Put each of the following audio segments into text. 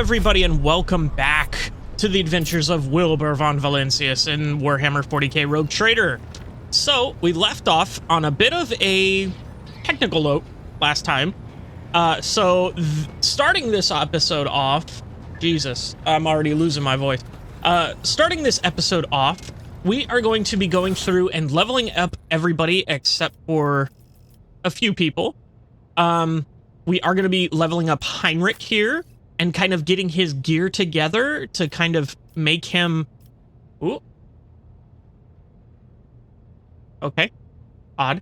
everybody, and welcome back to the adventures of Wilbur von Valancius in Warhammer 40K Rogue Trader. So, we left off on a bit of a technical note last time. Starting this episode off... Jesus, I'm already losing my voice. Starting this episode off, we are going to be going through and leveling up everybody except for a few people. We are going to be leveling up Heinrich here and kind of getting his gear together to kind of make him... Ooh. Okay. Odd.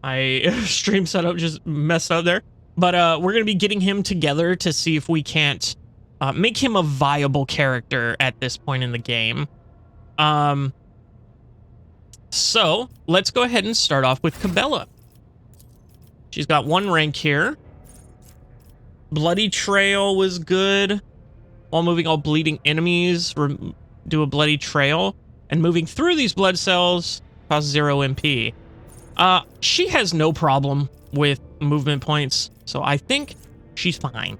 My stream setup just messed up there. But we're going to be getting him together to see if we can't make him a viable character at this point in the game. So, let's go ahead and start off with Cabela. She's got 1 rank here. Bloody Trail was good. While moving all bleeding enemies, do a Bloody Trail. And moving through these blood cells costs 0 MP. She has no problem with movement points, so I think she's fine.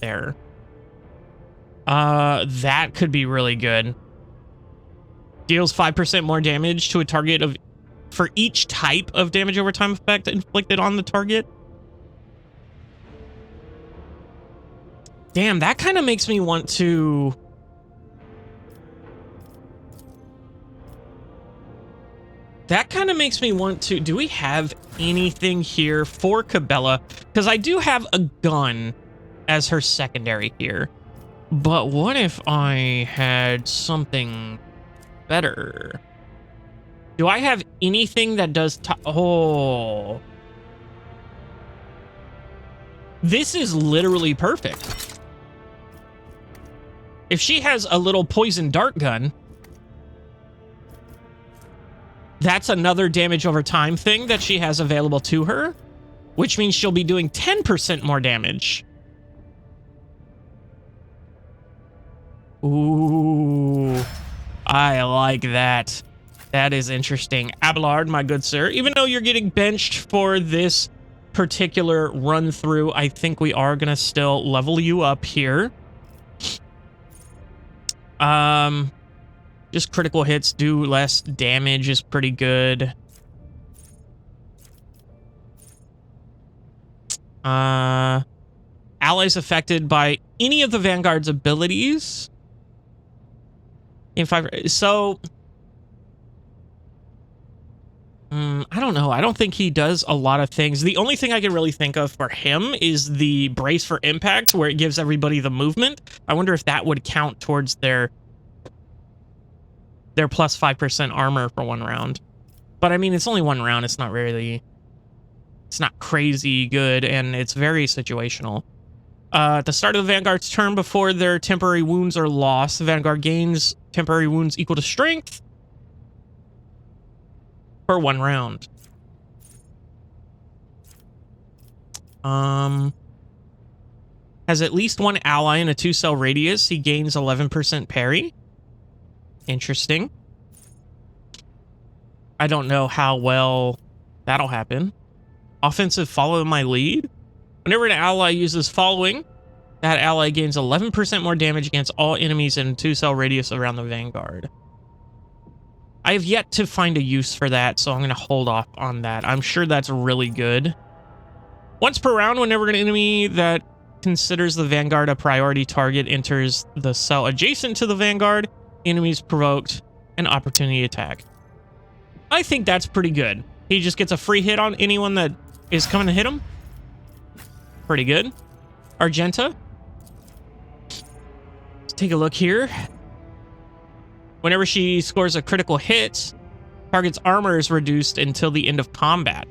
There. That could be really good. Deals 5% more damage to a target for each type of damage over time effect inflicted on the target. Damn, that kind of makes me want to... Do we have anything here for Cabela? Because I do have a gun as her secondary here. But what if I had something better? Do I have anything that does... Oh. This is literally perfect. If she has a little poison dart gun, that's another damage over time thing that she has available to her, which means she'll be doing 10% more damage. Ooh, I like that. That is interesting. Abelard, my good sir, even though you're getting benched for this particular run through, I think we are going to still level you up here. Just critical hits do less damage is pretty good. Allies affected by any of the Vanguard's abilities. In 5... So... I don't know. I don't think he does a lot of things. The only thing I can really think of for him is the Brace for Impact, where it gives everybody the movement. I wonder if that would count towards their plus 5% armor for 1 round. But I mean, it's only 1 round. It's not really... It's not crazy good, and it's very situational. At the start of the Vanguard's turn, before their temporary wounds are lost, the Vanguard gains temporary wounds equal to strength for 1 round. Has at least 1 ally in a 2-cell radius. He gains 11% parry. Interesting. I don't know how well that'll happen. Offensive follow my lead. Whenever an ally uses following, that ally gains 11% more damage against all enemies in a 2-cell radius around the Vanguard. I have yet to find a use for that, so I'm going to hold off on that. I'm sure that's really good. Once per round, whenever an enemy that considers the Vanguard a priority target enters the cell adjacent to the Vanguard, enemies provoked an opportunity attack. I think that's pretty good. He just gets a free hit on anyone that is coming to hit him. Pretty good. Argenta. Let's take a look here. Whenever she scores a critical hit, target's armor is reduced until the end of combat.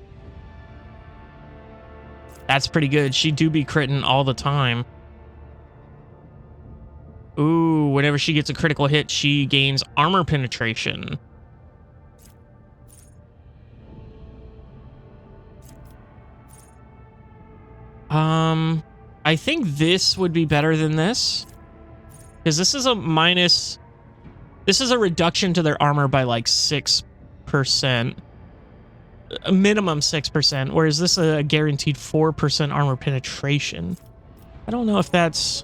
That's pretty good. She do be critting all the time. Ooh, whenever she gets a critical hit, she gains armor penetration. I think this would be better than this. Because this is a minus... This is a reduction to their armor by like 6%. A minimum 6%, whereas this is a guaranteed 4% armor penetration. I don't know if that's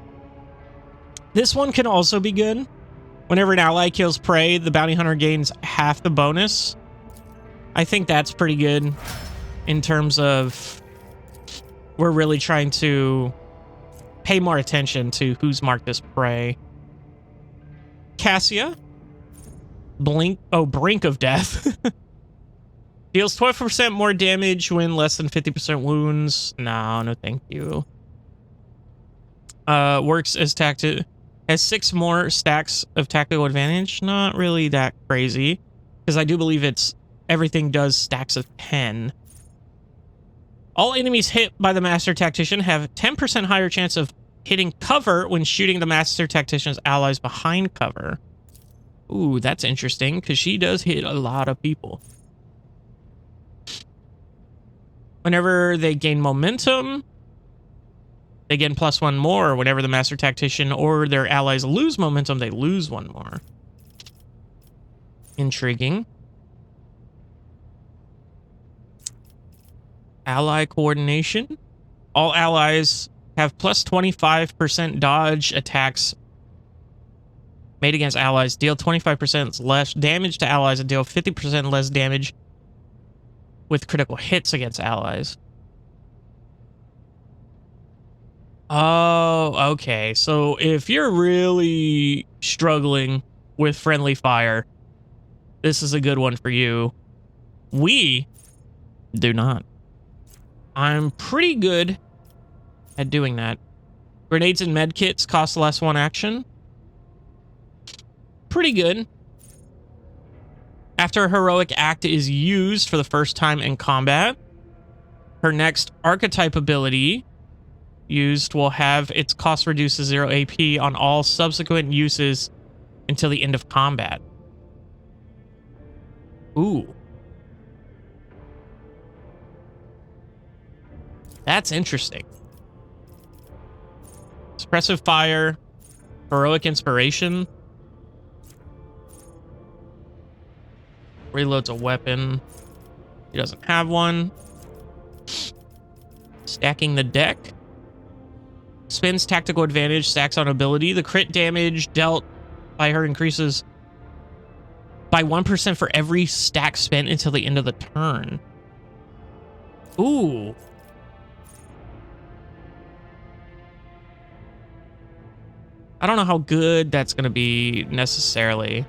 This one can also be good. Whenever an ally kills prey, the bounty hunter gains half the bonus. I think that's pretty good in terms of we're really trying to pay more attention to who's marked as prey. Cassia. Brink of Death. Deals 12% more damage when less than 50% wounds. No, thank you. Works as tactic. Has 6 more stacks of tactical advantage. Not really that crazy, because I do believe everything does stacks of 10. All enemies hit by the Master Tactician have 10% higher chance of hitting cover when shooting the Master Tactician's allies behind cover. Ooh, that's interesting, because she does hit a lot of people. Whenever they gain momentum, they gain +1 more. Whenever the Master Tactician or their allies lose momentum, they lose 1 more. Intriguing. Ally coordination. All allies have +25% dodge attacks made against allies. Deal 25% less damage to allies and deal 50% less damage with critical hits against allies. Oh, okay. So if you're really struggling with friendly fire, this is a good one for you. We do not. I'm pretty good at doing that. Grenades and medkits cost less 1 action. Pretty good. After a heroic act is used for the first time in combat, her next archetype ability used will have its cost reduced to 0 AP on all subsequent uses until the end of combat. Ooh. That's interesting. Suppressive fire, heroic inspiration. Reloads a weapon. He doesn't have one. Stacking the deck. Spins tactical advantage, stacks on ability. The crit damage dealt by her increases by 1% for every stack spent until the end of the turn. Ooh. I don't know how good that's going to be necessarily.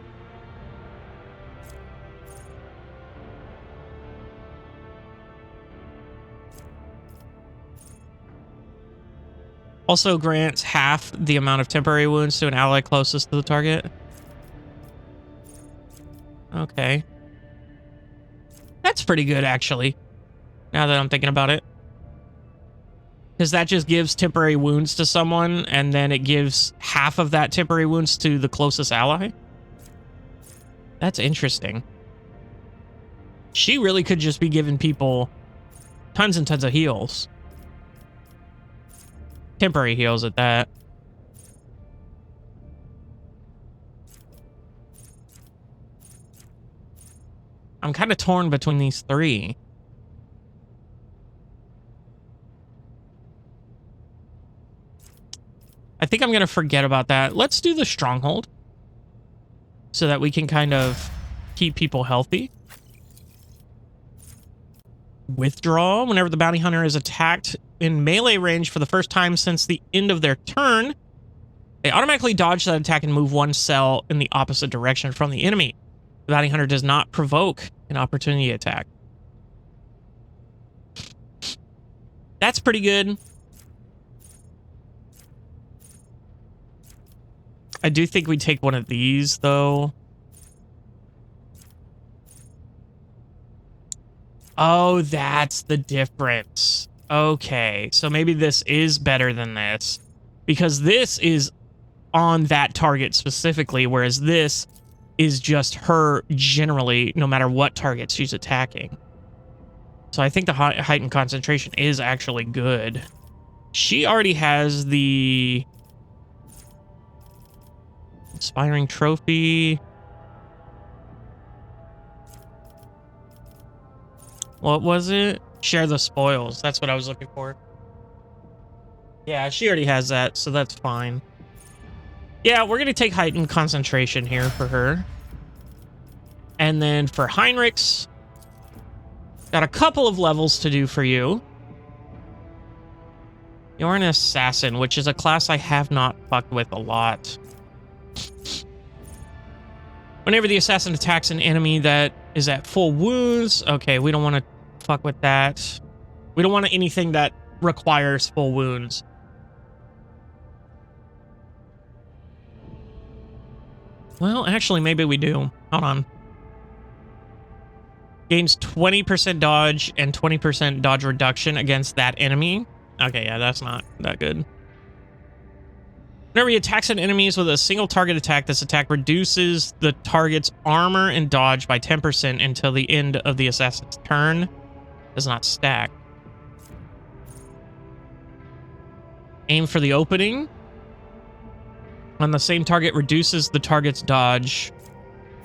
Also grants half the amount of temporary wounds to an ally closest to the target. Okay. That's pretty good, actually, now that I'm thinking about it. Because that just gives temporary wounds to someone, and then it gives half of that temporary wounds to the closest ally. That's interesting. She really could just be giving people tons and tons of heals. Temporary heals at that. I'm kind of torn between these 3. I think I'm going to forget about that. Let's do the stronghold so that we can kind of keep people healthy. Withdraw. Whenever the bounty hunter is attacked in melee range for the first time since the end of their turn, they automatically dodge that attack and move 1 cell in the opposite direction from the enemy. The bounty hunter does not provoke an opportunity attack. That's pretty good. I do think we take one of these, though. Oh, that's the difference. Okay, so maybe this is better than this, because this is on that target specifically, whereas this is just her generally, no matter what target she's attacking. So I think the heightened concentration is actually good. She already has the inspiring trophy. What was it? Share the spoils. That's what I was looking for. Yeah, she already has that, so that's fine. Yeah, we're going to take heightened concentration here for her. And then for Heinrich's, got a couple of levels to do for you. You're an assassin, which is a class I have not fucked with a lot. Whenever the assassin attacks an enemy that is at full wounds, okay, we don't want to fuck with that. We don't want anything that requires full wounds. Well, actually, maybe we do. Hold on. Gains 20% dodge and 20% dodge reduction against that enemy. Okay, yeah, that's not that good. Whenever he attacks an enemy with a single target attack, this attack reduces the target's armor and dodge by 10% until the end of the assassin's turn. Does not stack. Aim for the opening. On the same target, reduces the target's dodge.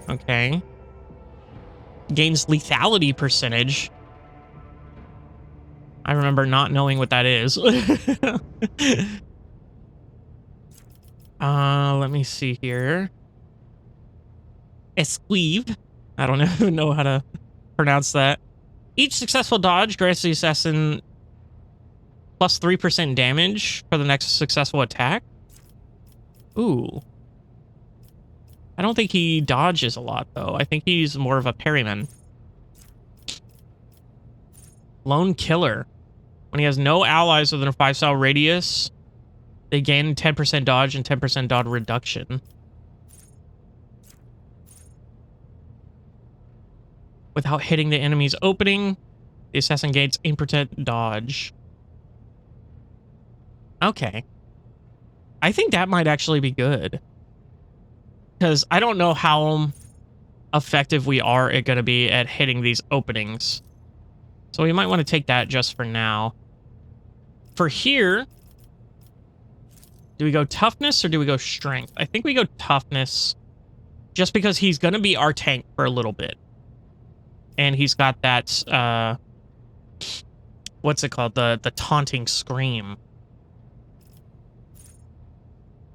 Okay. Gains lethality percentage. I remember not knowing what that is. Let me see here. Esquive. I don't even know how to pronounce that. Each successful dodge grants the assassin plus 3% damage for the next successful attack. Ooh. I don't think he dodges a lot, though. I think he's more of a parryman. Lone Killer. When he has no allies within a 5-style radius, they gain 10% dodge and 10% dodge reduction. Without hitting the enemy's opening, the assassin gains 8% dodge. Okay. I think that might actually be good. Because I don't know how effective we are going to be at hitting these openings. So we might want to take that just for now. For here, do we go toughness or do we go strength? I think we go toughness just because he's going to be our tank for a little bit. And he's got that, what's it called? The taunting scream.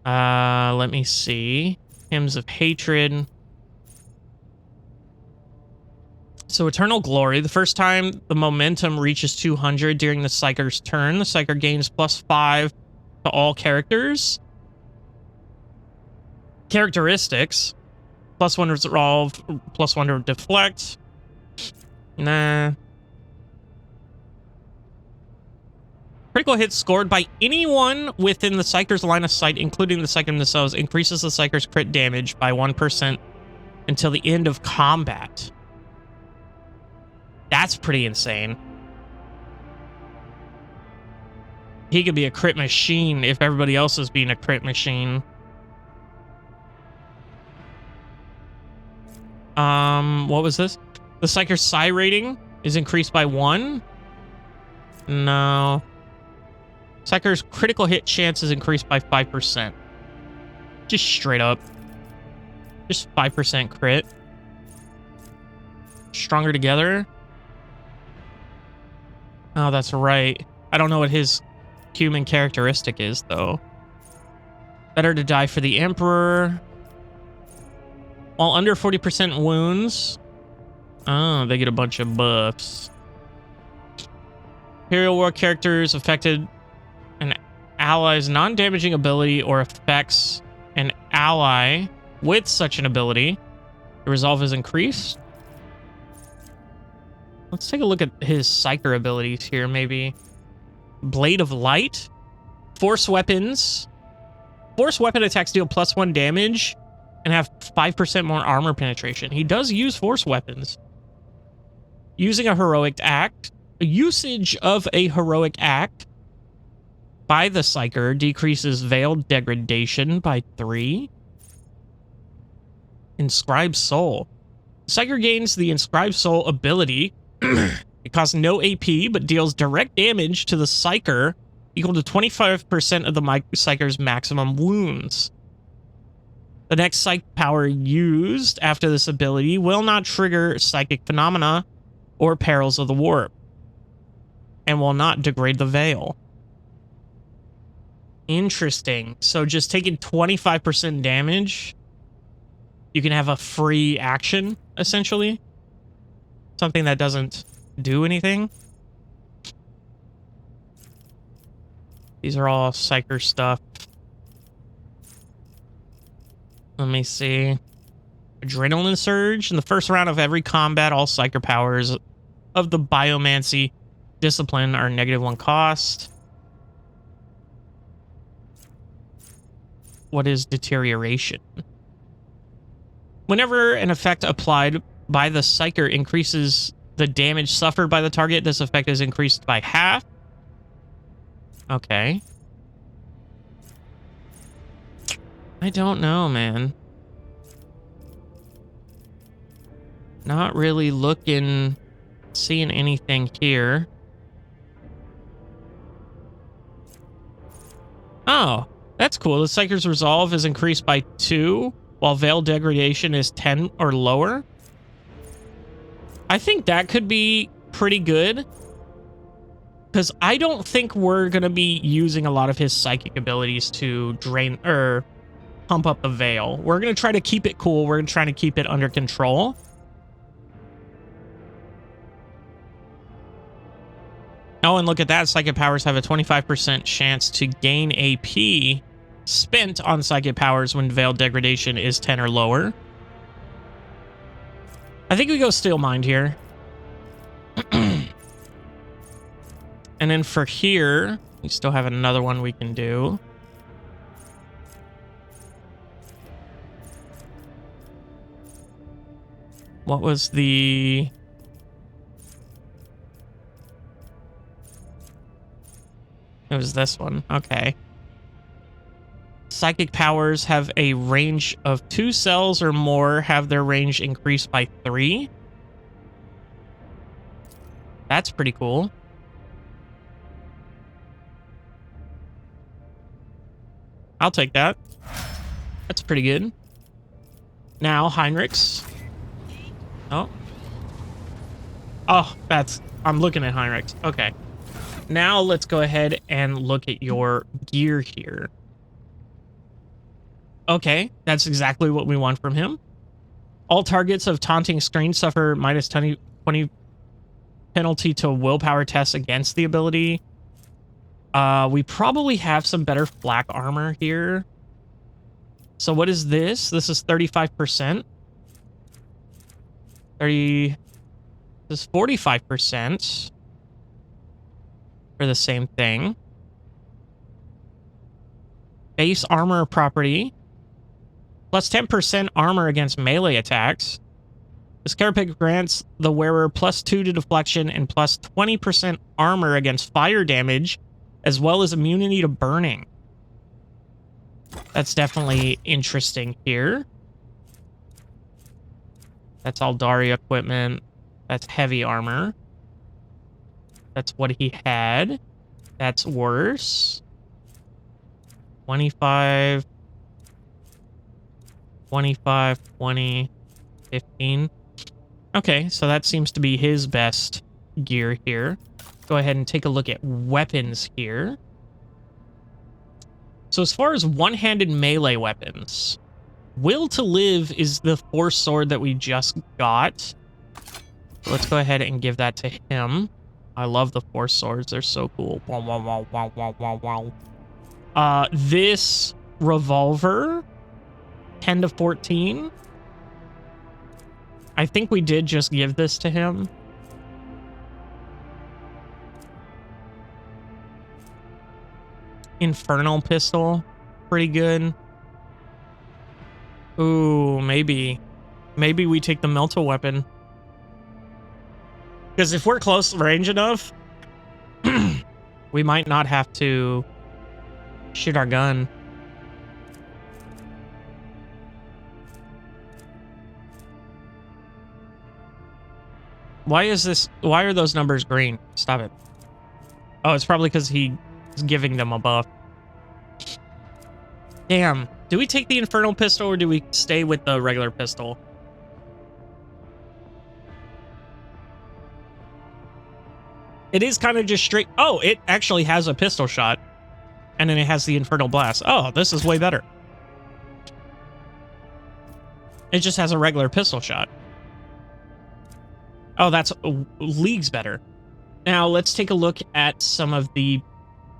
Let me see. Hymns of Hatred. So Eternal Glory. The first time the momentum reaches 200 during the Psyker's turn, the Psyker gains +5 to all characters. Characteristics. +1 resolve, +1 to deflect. Nah. Critical hits scored by anyone within the Psyker's line of sight, including the Psyker themselves, increases the Psyker's crit damage by 1% until the end of combat. That's pretty insane. He could be a crit machine if everybody else is being a crit machine. What was this? The Psyker's Psi rating is increased by 1? No. Psyker's critical hit chance is increased by 5%. Just straight up. Just 5% crit. Stronger together. Oh, that's right. I don't know what his human characteristic is, though. Better to die for the Emperor. While under 40% wounds. Oh, they get a bunch of buffs. Imperial War characters affected an ally's non-damaging ability or affects an ally with such an ability. The resolve is increased. Let's take a look at his Psyker abilities here, maybe. Blade of Light. Force weapons. Force weapon attacks deal +1 damage and have 5% more armor penetration. He does use force weapons. Using a heroic act. Usage of a heroic act by the Psyker decreases Veiled Degradation by 3. Inscribed Soul. Psyker gains the Inscribed Soul ability. It costs no AP, but deals direct damage to the Psyker equal to 25% of the Psyker's maximum wounds. The next psych power used after this ability will not trigger psychic phenomena or perils of the warp, and will not degrade the veil. Interesting. So just taking 25% damage, you can have a free action, essentially. Something that doesn't do anything. These are all psyker stuff. Let me see. Adrenaline surge. In the first round of every combat, all psyker powers of the biomancy discipline are -1 cost. What is deterioration? Whenever an effect applied by the psyker increases the damage suffered by the target, this effect is increased by half. Okay. I don't know, man. Not really seeing anything here. Oh, that's cool. The Psyker's Resolve is increased by 2, while Veil Degradation is 10 or lower. I think that could be pretty good, because I don't think we're going to be using a lot of his psychic abilities to drain or pump up the Veil. We're going to try to keep it cool. We're going to try to keep it under control. Oh, and look at that. Psychic powers have a 25% chance to gain AP spent on psychic powers when Veil Degradation is 10 or lower. I think we go Steel Mind here. And then for here, we still have another one we can do. What was the... It was this one. Okay. Psychic powers have a range of 2 cells or more, have their range increased by 3. That's pretty cool. I'll take that. That's pretty good. Now, Heinrichs. Oh. Oh, I'm looking at Heinrichs. Okay. Now let's go ahead and look at your gear here. Okay, that's exactly what we want from him. All targets of taunting screen suffer minus 20 penalty to willpower tests against the ability. We probably have some better flak armor here. So what is this? This is 35%. This is 45%. For the same thing. Base armor property. Plus 10% armor against melee attacks. This carapace grants the wearer plus 2 to deflection and plus 20% armor against fire damage, as well as immunity to burning. That's definitely interesting here. That's Aldari equipment. That's heavy armor. That's what he had. That's worse. 25, 25, 20, 15. Okay, so that seems to be his best gear here. Go ahead and take a look at weapons here. So as far as one-handed melee weapons, Will to Live is the Force Sword that we just got. So let's go ahead and give that to him. I love the Force Swords. They're so cool. Wow, wow, wow, wow, wow, wow, wow. This revolver, 10 to 14. I think we did just give this to him. Infernal pistol, pretty good. Ooh, maybe we take the Melta weapon. Because if we're close range enough, we might not have to shoot our gun. Why are those numbers green? Stop it. Oh, it's probably because he's giving them a buff. Damn. Do we take the Infernal pistol or do we stay with the regular pistol? It is kind of just straight. Oh, it actually has a pistol shot. And And then it has the Infernal Blast. Oh, this is way better. It just has a regular pistol shot. Oh, that's leagues better. Now, let's take a look at some of the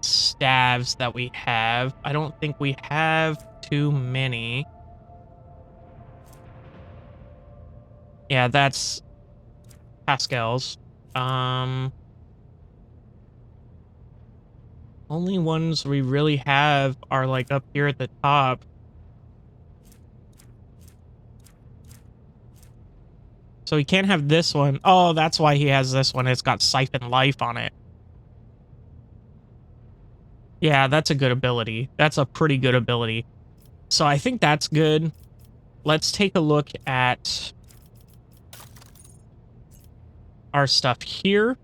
staves that we have. I don't think we have too many. Yeah, that's Pascal's. Only ones we really have are like up here at the top. So he can't have this one. Oh, that's why he has this one. It's got Siphon Life on it. Yeah, that's a good ability. That's a pretty good ability. So I think that's good. Let's take a look at our stuff here.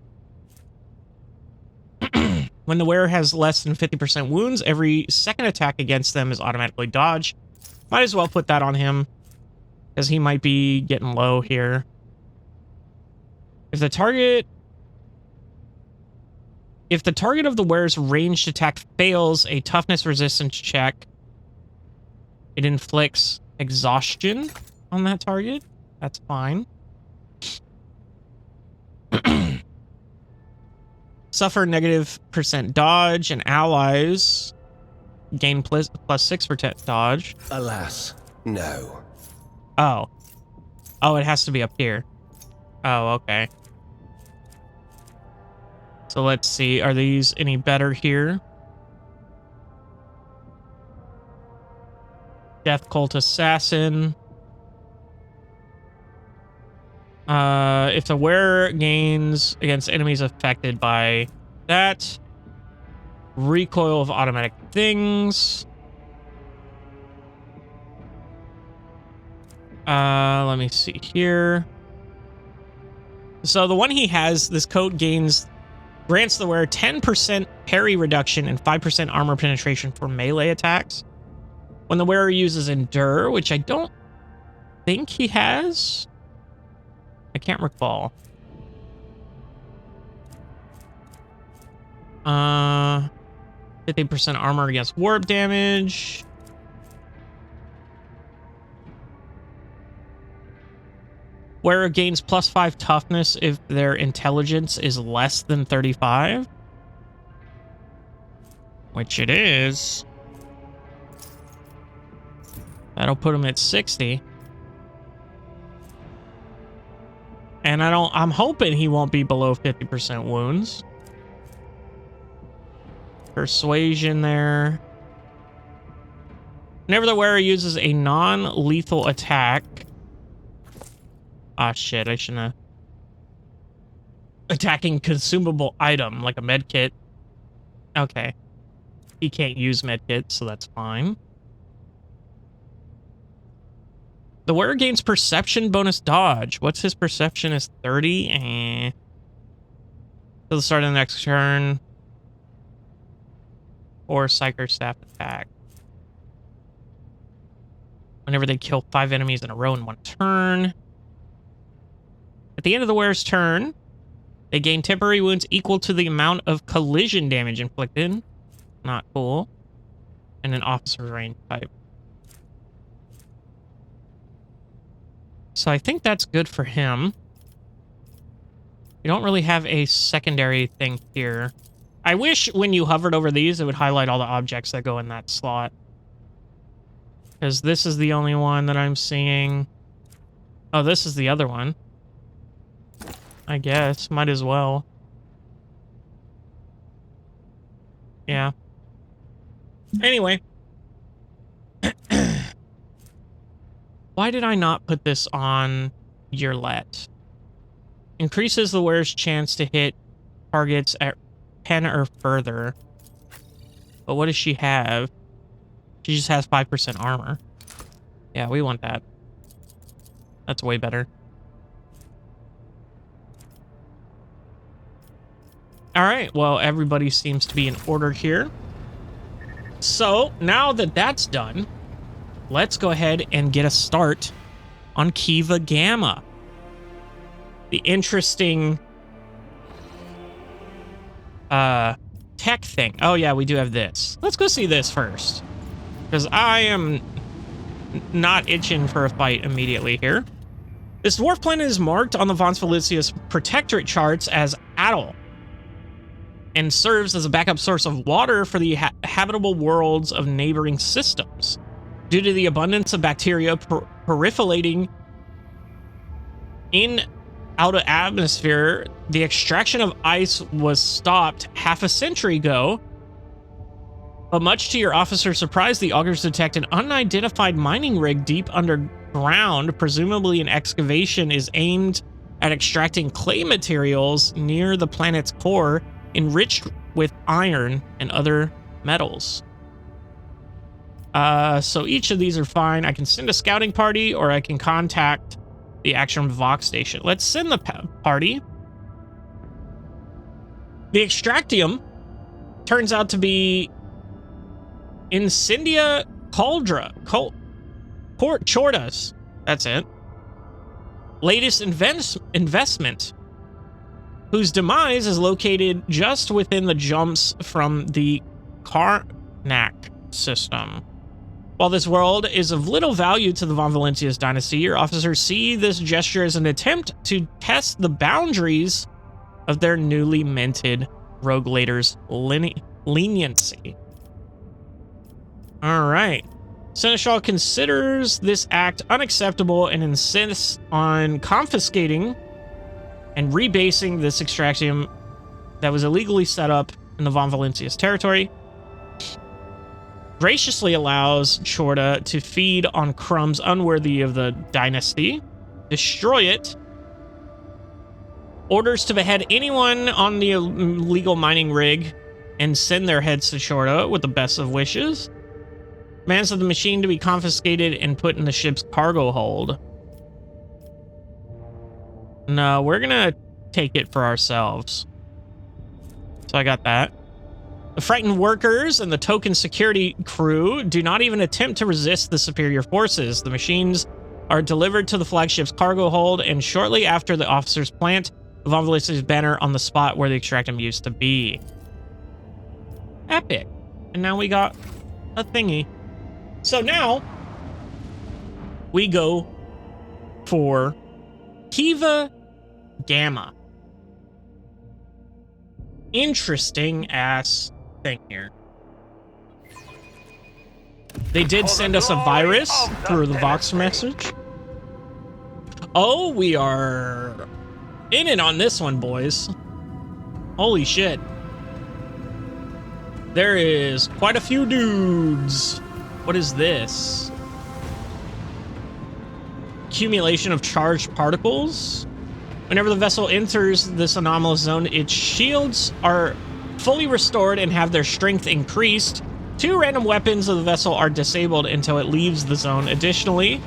When the wearer has less than 50% wounds, every second attack against them is automatically dodged. Might as well put that on him, because he might be getting low here. If the target of the wearer's ranged attack fails a toughness resistance check, it inflicts exhaustion on that target. That's fine. Suffer negative % dodge, and allies gain plus 6% dodge. Alas, no. Oh. Oh, it has to be up here. Oh, okay. So let's see. Are these any better here? Death Cult Assassin. If the wearer gains against enemies affected by that, recoil of automatic things. Let me see here. So the one he has, this coat grants the wearer 10% parry reduction and 5% armor penetration for melee attacks. When the wearer uses Endure, which I don't think he has. I can't recall. 50% armor against warp damage. Wearer gains +5 toughness if their intelligence is less than 35. Which it is. That'll put him at 60. And I'm hoping he won't be below 50% wounds. Persuasion there. Whenever the wearer uses a non-lethal attack. Ah, shit, I shouldn't have. Attacking consumable item, like a medkit. Okay. He can't use medkit, so that's fine. The wearer gains perception bonus dodge. What's his perception is 30? Till the start of the next turn. Or Psyker Staff attack. Whenever they kill 5 enemies in a row in one turn. At the end of the wearer's turn, they gain temporary wounds equal to the amount of collision damage inflicted. Not cool. And an officer's range type. So I think that's good for him. We don't really have a secondary thing here. I wish when you hovered over these, it would highlight all the objects that go in that slot. Because this is the only one that I'm seeing. Oh, this is the other one. I guess. Might as well. Yeah. Anyway. Why did I not put this on Yearlet? Increases the wearer's chance to hit targets at 10 or further. But what does she have? She just has 5% armor. Yeah, we want that. That's way better. Alright, well, everybody seems to be in order here. So, now that that's done, let's go ahead and get a start on Kiava Gamma. The interesting tech thing. Oh, yeah, we do have this. Let's go see this first. Because I am not itching for a fight immediately here. This dwarf planet is marked on the Von Felicius Protectorate charts as Atoll and serves as a backup source of water for the habitable worlds of neighboring systems. Due to the abundance of bacteria proliferating in outer atmosphere, the extraction of ice was stopped half a century ago. But much to your officer's surprise, the augurs detect an unidentified mining rig deep underground. Presumably an excavation is aimed at extracting clay materials near the planet's core, enriched with iron and other metals. So each of these are fine. I can send a scouting party, or I can contact the Action Vox station. Let's send the party. The Extractium turns out to be Incendia Cauldra. Port Chordas. That's it. Latest investment, whose demise is located just within the jumps from the Karnak system. While this world is of little value to the Von Valentius dynasty, your officers see this gesture as an attempt to test the boundaries of their newly minted roguelators' leniency. All right. Seneschal considers this act unacceptable and insists on confiscating and rebasing this extraction that was illegally set up in the Von Valentius territory. Graciously allows Chorda to feed on crumbs unworthy of the dynasty, destroy it, orders to behead anyone on the illegal mining rig, and send their heads to Chorda with the best of wishes. Commands of the machine to be confiscated and put in the ship's cargo hold. No, we're gonna take it for ourselves. So I got that. The frightened workers and the token security crew do not even attempt to resist the superior forces. The machines are delivered to the flagship's cargo hold, and shortly after the officers plant the Von Valentius banner on the spot where the extractum used to be. Epic. And now we got a thingy. So now we go for Kiava Gamma. Interesting ass thing here. They did send us a virus through the Vox message. Oh, we are in it on this one, boys. Holy shit. There is quite a few dudes. What is this? Accumulation of charged particles. Whenever the vessel enters this anomalous zone, its shields are fully restored and have their strength increased. 2 random weapons of the vessel are disabled until it leaves the zone. Additionally,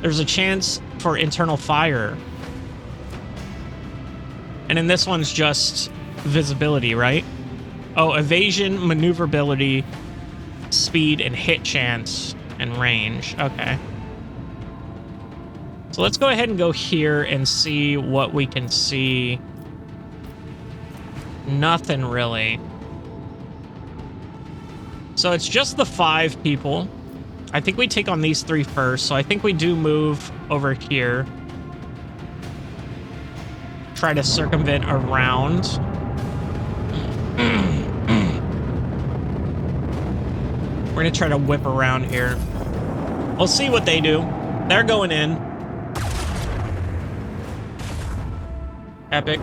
there's a chance for internal fire. And then this one's just visibility, right? Oh, evasion, maneuverability, speed, and hit chance, and range. Okay. So let's go ahead and go here and see what we can see. Nothing really. So it's just the 5 people. I think we take on these 3 first. So I think we do move over here. Try to circumvent around. We're gonna try to whip around here. We'll see what they do. They're going in. Epic.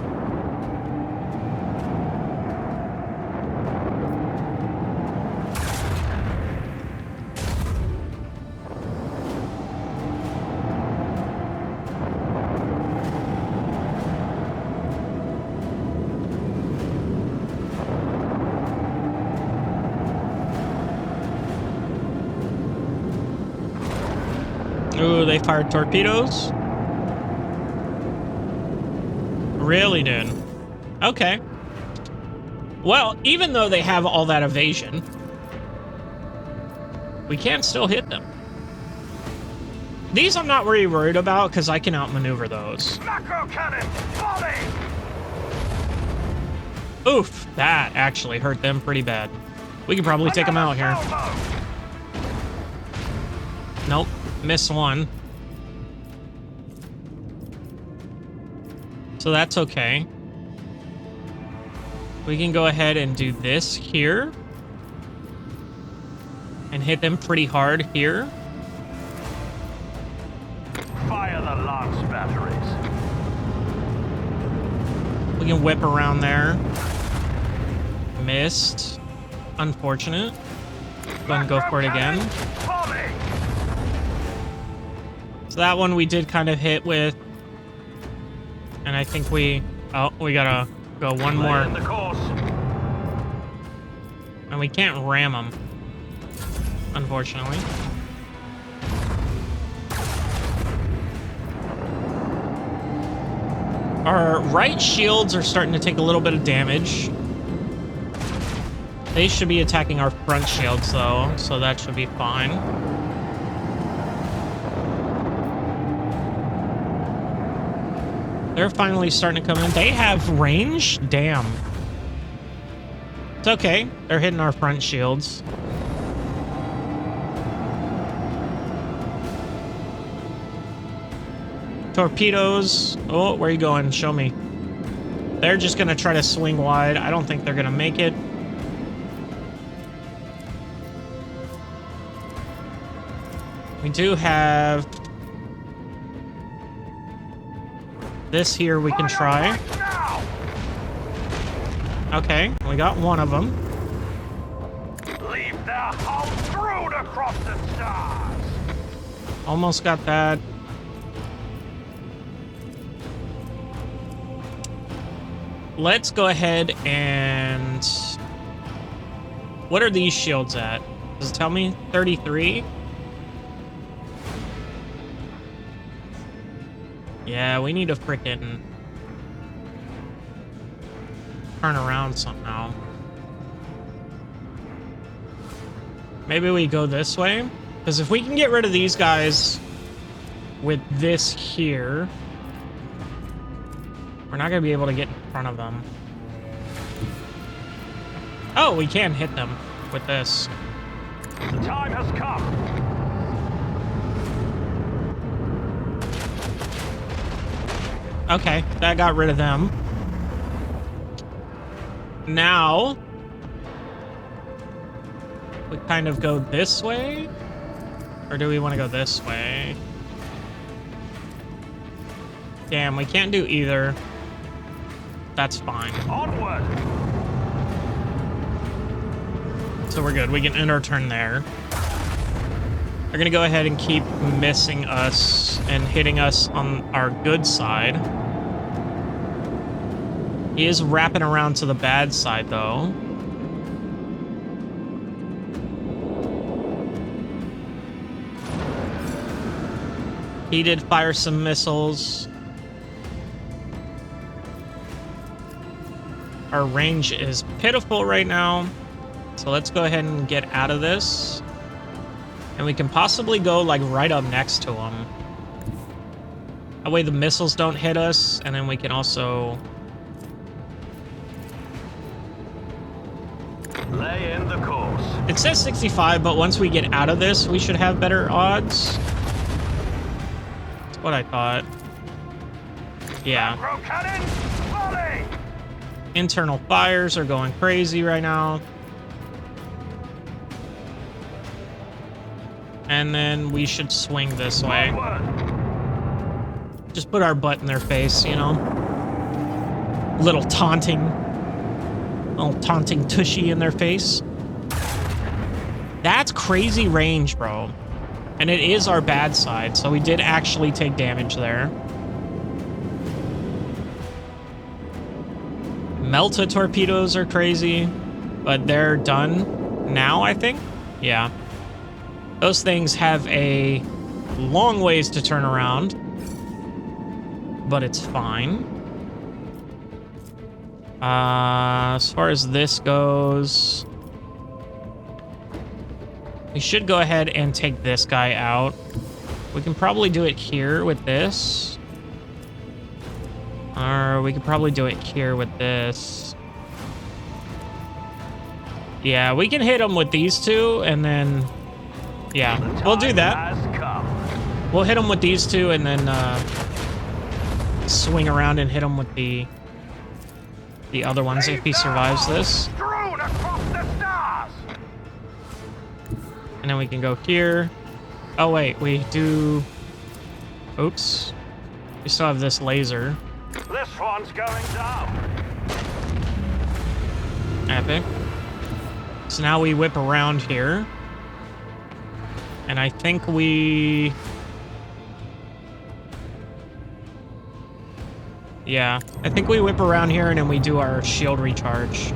Ooh, they fired torpedoes? Really, dude? Okay. Well, even though they have all that evasion, we can still hit them. These I'm not really worried about because I can outmaneuver those. Macro cannon, volley! Oof, that actually hurt them pretty bad. We could probably take them out here. Nope, missed one. So that's okay. We can go ahead and do this here. And hit them pretty hard here. Fire the lance batteries. We can whip around there. Missed. Unfortunate. Go and go for it again. So that one we did kind of hit with. And I think we... Oh, we gotta go one more. And we can't ram them. Unfortunately. Our right shields are starting to take a little bit of damage. They should be attacking our front shields, though, so that should be fine. They're finally starting to come in. They have range? Damn. It's okay. They're hitting our front shields. Torpedoes. Oh, where are you going? Show me. They're just going to try to swing wide. I don't think they're going to make it. We do have this here we can try. Okay, we got one of them. Leave their hull strewn across the stars. Almost got that. Let's go ahead and... What are these shields at? Does it tell me? 33? Yeah, we need to frickin' turn around somehow. Maybe we go this way? Because if we can get rid of these guys with this here, we're not going to be able to get in front of them. Oh, we can hit them with this. The time has come. Okay, that got rid of them. Now, we kind of go this way? Or do we want to go this way? Damn, we can't do either. That's fine. Onward. So we're good. We can end our turn there. They're going to go ahead and keep missing us and hitting us on our good side. He is wrapping around to the bad side, though. He did fire some missiles. Our range is pitiful right now. So let's go ahead and get out of this. And we can possibly go, like, right up next to him. That way the missiles don't hit us, and then we can also... Lay in the course. It says 65, but once we get out of this, we should have better odds. That's what I thought. Yeah. Macro cannon, volley! Internal fires are going crazy right now. And then we should swing this way. Just put our butt in their face, you know? Little taunting tushy in their face. That's crazy range, bro. And it is our bad side, so we did actually take damage there. Melta torpedoes are crazy, but they're done now, I think. Yeah. Those things have a long ways to turn around, but it's fine. As far as this goes, we should go ahead and take this guy out. We can probably do it here with this. Or we could probably do it here with this. Yeah, we can hit them with these two, and then... Yeah, we'll do that. Has come. We'll hit him with these two, and then swing around and hit him with the other ones if he survives this. Strewn across the stars. And then we can go here. Oh wait, we do... Oops. We still have this laser. This one's going down. Epic. So now we whip around here. And I think we... Yeah, I think we whip around here and then we do our shield recharge.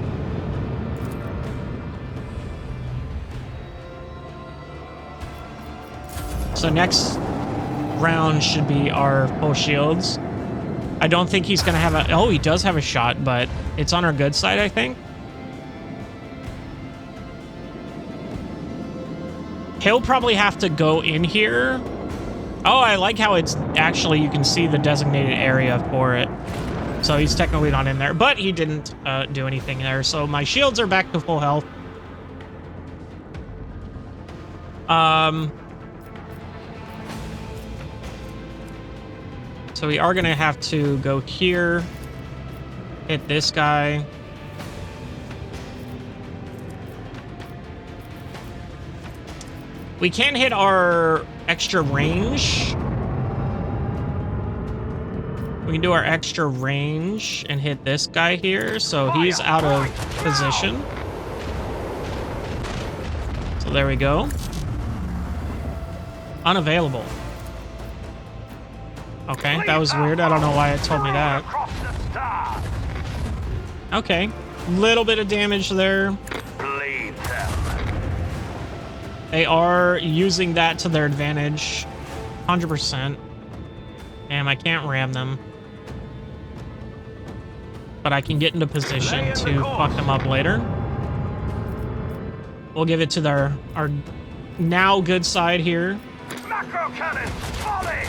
So next round should be our full shields. I don't think he's gonna have a... Oh, he does have a shot, but it's on our good side, I think. He'll probably have to go in here. Oh, I like how it's actually, you can see the designated area for it. So he's technically not in there, but he didn't do anything there. So my shields are back to full health. So we are gonna have to go here, hit this guy. We can hit our extra range. We can do our extra range and hit this guy here. So he's out of position. So there we go. Unavailable. Okay, that was weird. I don't know why it told me that. Okay, little bit of damage there. They are using that to their advantage. 100%. Damn, I can't ram them. But I can get into position to fuck them up later. We'll give it to our now good side here. Macro cannon, volley!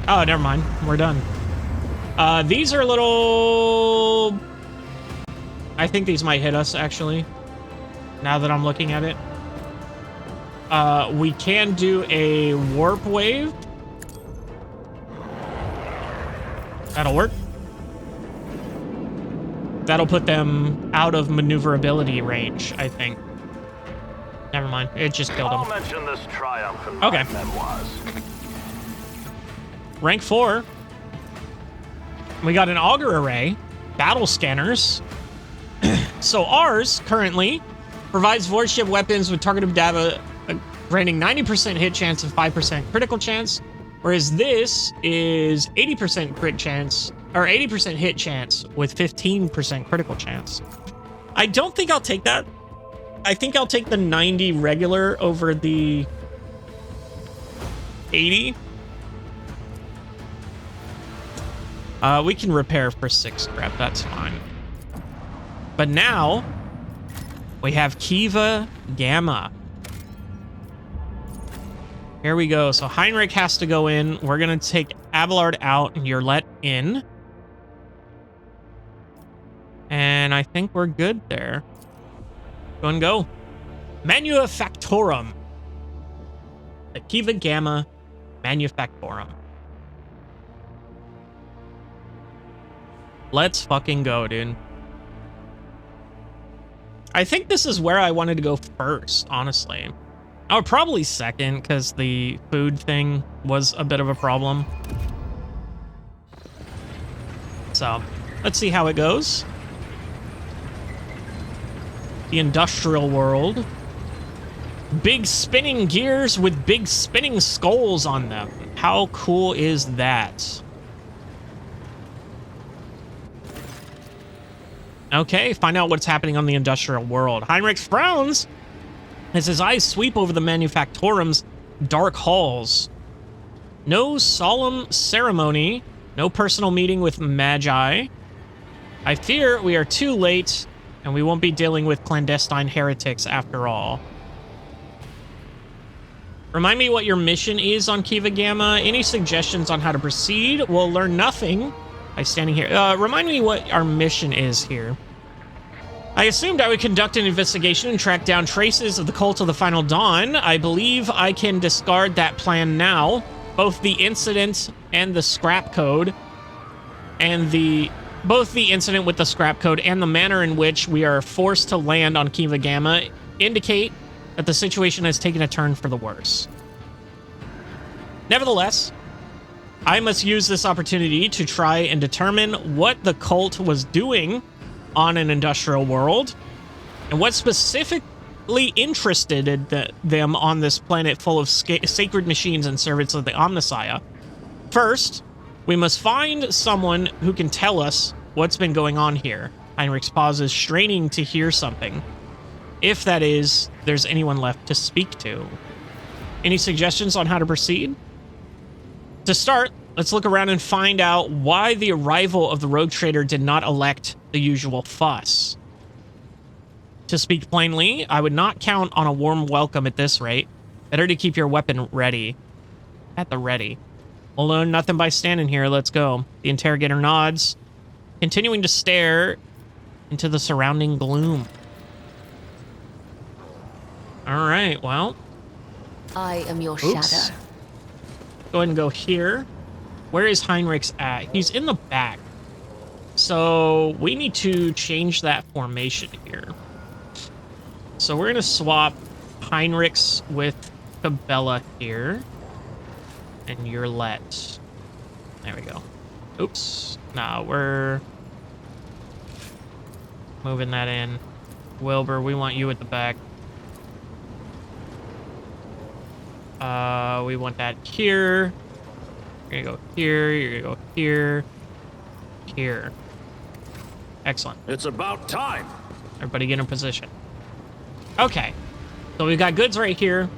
Oh, never mind. We're done. These are a little... I think these might hit us, actually. Now that I'm looking at it. We can do a warp wave. That'll work. That'll put them out of maneuverability range, I think. Never mind. It just killed them. I'll mention this triumph in Okay. my memoirs. Rank 4. We got an auger array, battle scanners. So ours currently provides void ship weapons with targeted data granting 90% hit chance and 5% critical chance, whereas this is 80% crit chance or 80% hit chance with 15% critical chance. I don't think I'll take that. I think I'll take the 90 regular over the 80. We can repair for 6 scrap, that's fine. But now, we have Kiava Gamma. Here we go. So Heinrich has to go in. We're going to take Abelard out and you're let in. And I think we're good there. Go and go. Manufactorum. The Kiava Gamma Manufactorum. Let's fucking go, dude. I think this is where I wanted to go first, honestly. Oh, probably second, because the food thing was a bit of a problem. So, let's see how it goes. The industrial world. Big spinning gears with big spinning skulls on them. How cool is that? Okay, find out what's happening on the industrial world. Heinrich frowns as his eyes sweep over the Manufactorum's dark halls. No solemn ceremony, no personal meeting with Magi. I fear we are too late, and we won't be dealing with clandestine heretics after all. Remind me what your mission is on Kiava Gamma. Any suggestions on how to proceed? We'll learn nothing by standing here. Remind me what our mission is here. I assumed I would conduct an investigation and track down traces of the Cult of the Final Dawn. I believe I can discard that plan now. Both the incident and the scrap code, and both the incident with the scrap code and the manner in which we are forced to land on Kiva Gamma indicate that the situation has taken a turn for the worse. Nevertheless, I must use this opportunity to try and determine what the cult was doing on an industrial world, and what specifically interested them on this planet full of sacred machines and servants of the Omnissiah. First, we must find someone who can tell us what's been going on here. Heinrichs pauses, straining to hear something. If that is, there's anyone left to speak to. Any suggestions on how to proceed? To start, let's look around and find out why the arrival of the rogue trader did not elect the usual fuss. To speak plainly, I would not count on a warm welcome at this rate. Better to keep your weapon ready. At the ready. We'll learn nothing by standing here. Let's go. The interrogator nods, continuing to stare into the surrounding gloom. All right, well. I am your Oops. shadow. Go ahead and go here. Where is Heinrichs at? He's in the back. So we need to change that formation here. So we're going to swap Heinrichs with Cabela here. And Yurlet. There we go. Oops. Nah, we're moving that in. Wilbur, we want you at the back. We want that here. You're gonna go here. You're gonna go here. Here. Excellent. It's about time. Everybody get in position. Okay. So we've got goods right here.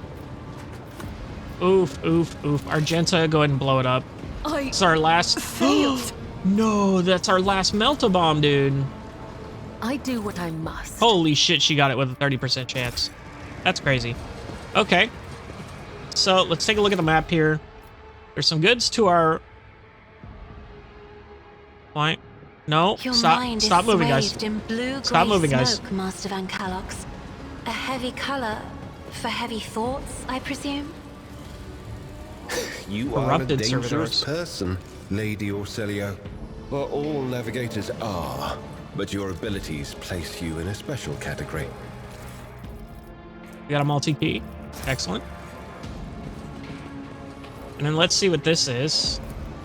Oof, oof, oof. Argenta, go ahead and blow it up. It's our last... failed. No, that's our last melt-a-bomb, dude. I do what I must. Holy shit, she got it with a 30% chance. That's crazy. Okay. So let's take a look at the map here. There's some goods to our... Point. No, Your stop mind stop is moving, guys. swathed in blue Stop grey moving, guys. smoke, Master Van Calox. A heavy color for heavy thoughts, I presume? You are a Corrupted dangerous servitors. person, Lady Orcelio. Well, all navigators are, but your abilities place you in a special category. We got a multi-key. Excellent. And then let's see what this is.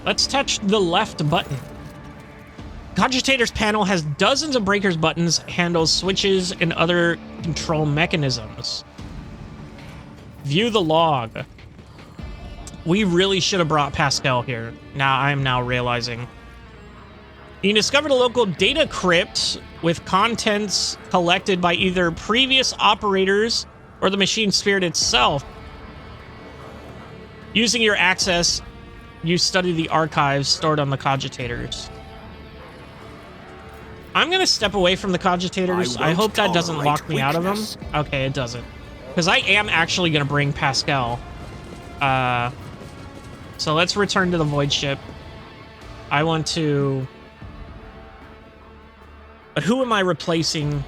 Let's touch the left button. Cogitator's panel has dozens of breakers buttons, handles, switches, and other control mechanisms. View the log. We really should have brought Pascal here. Now I am now realizing. You can discover the local data crypt with contents collected by either previous operators or the machine spirit itself. Using your access, you study the archives stored on the cogitators. I'm going to step away from the cogitators. I hope that doesn't lock me out of them. Okay, it doesn't. Because I am actually going to bring Pascal. So let's return to the void ship. I want to... But who am I replacing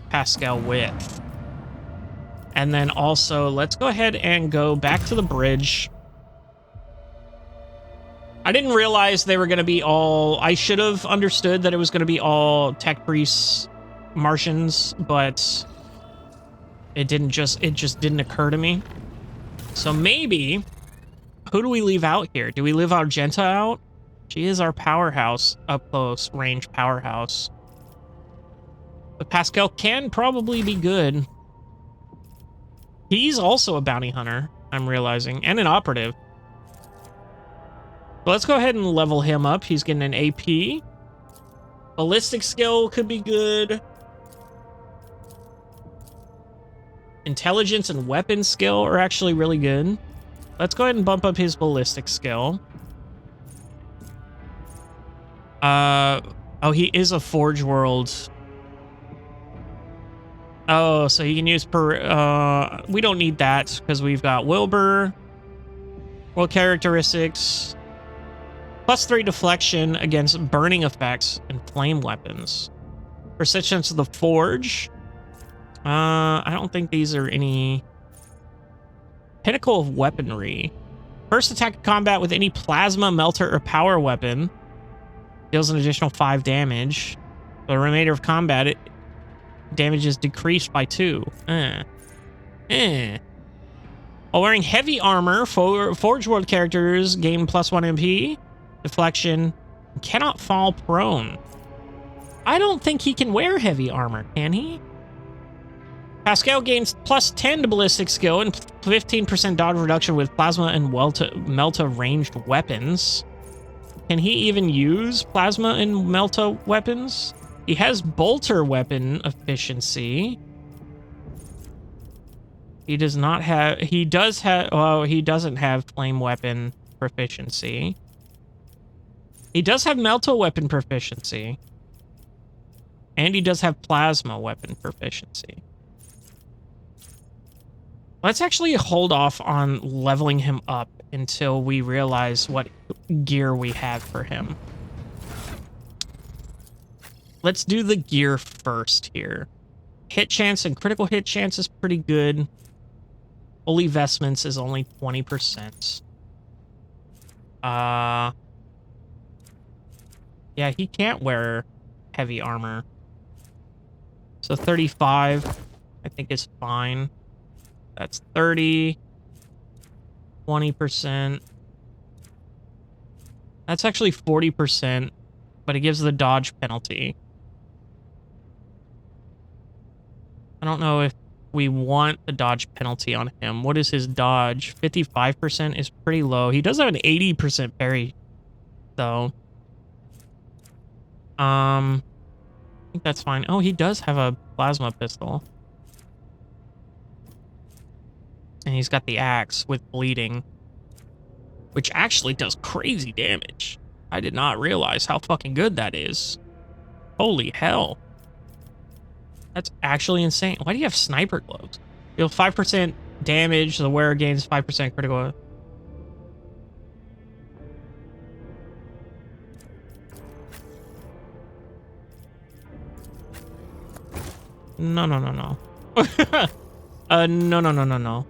Pascal with? And then also, let's go ahead and go back to the bridge. I didn't realize they were going to be all... I should have understood that it was going to be all tech priests, Martians, but it just didn't occur to me. So maybe, who do we leave out here? Do we leave Argenta out? She is our powerhouse, up close range powerhouse. But Pascal can probably be good. He's also a bounty hunter, I'm realizing, and an operative. So let's go ahead and level him up. He's getting an AP. Ballistic skill could be good. Intelligence and weapon skill are actually really good. Let's go ahead and bump up his ballistic skill. Oh, he is a Forge World. Oh, so he can use we don't need that because we've got Wilbur. World characteristics. +3 deflection against burning effects and flame weapons. Persistence of the Forge. I don't think these are any. Pinnacle of Weaponry. First attack in combat with any plasma, melter, or power weapon deals an additional 5 damage. For the remainder of combat, damage is decreased by 2. While wearing heavy armor, Forge World characters gain +1 MP, deflection, and cannot fall prone. I don't think he can wear heavy armor, can he? Pascal gains +10 to ballistic skill and 15% dodge reduction with plasma and melta ranged weapons. Can he even use plasma and melta weapons? He has bolter weapon efficiency. He does not have. He does have. Oh, he doesn't have flame weapon proficiency. He does have melta weapon proficiency. And he does have plasma weapon proficiency. Let's actually hold off on leveling him up until we realize what gear we have for him. Let's do the gear first here. Hit chance and critical hit chance is pretty good. Holy Vestments is only 20%. Yeah, he can't wear heavy armor. So 35, I think is fine. That's 30, 20%. That's actually 40%, but it gives the dodge penalty. I don't know if we want the dodge penalty on him. What is his dodge? 55% is pretty low. He does have an 80% parry, though. I think that's fine. Oh, he does have a plasma pistol. And he's got the axe with bleeding, which actually does crazy damage. I did not realize how fucking good that is. Holy hell. That's actually insane. Why do you have sniper gloves? Deal 5% damage. The wearer gains 5% critical. No, no, no, no. No, no, no, no, no.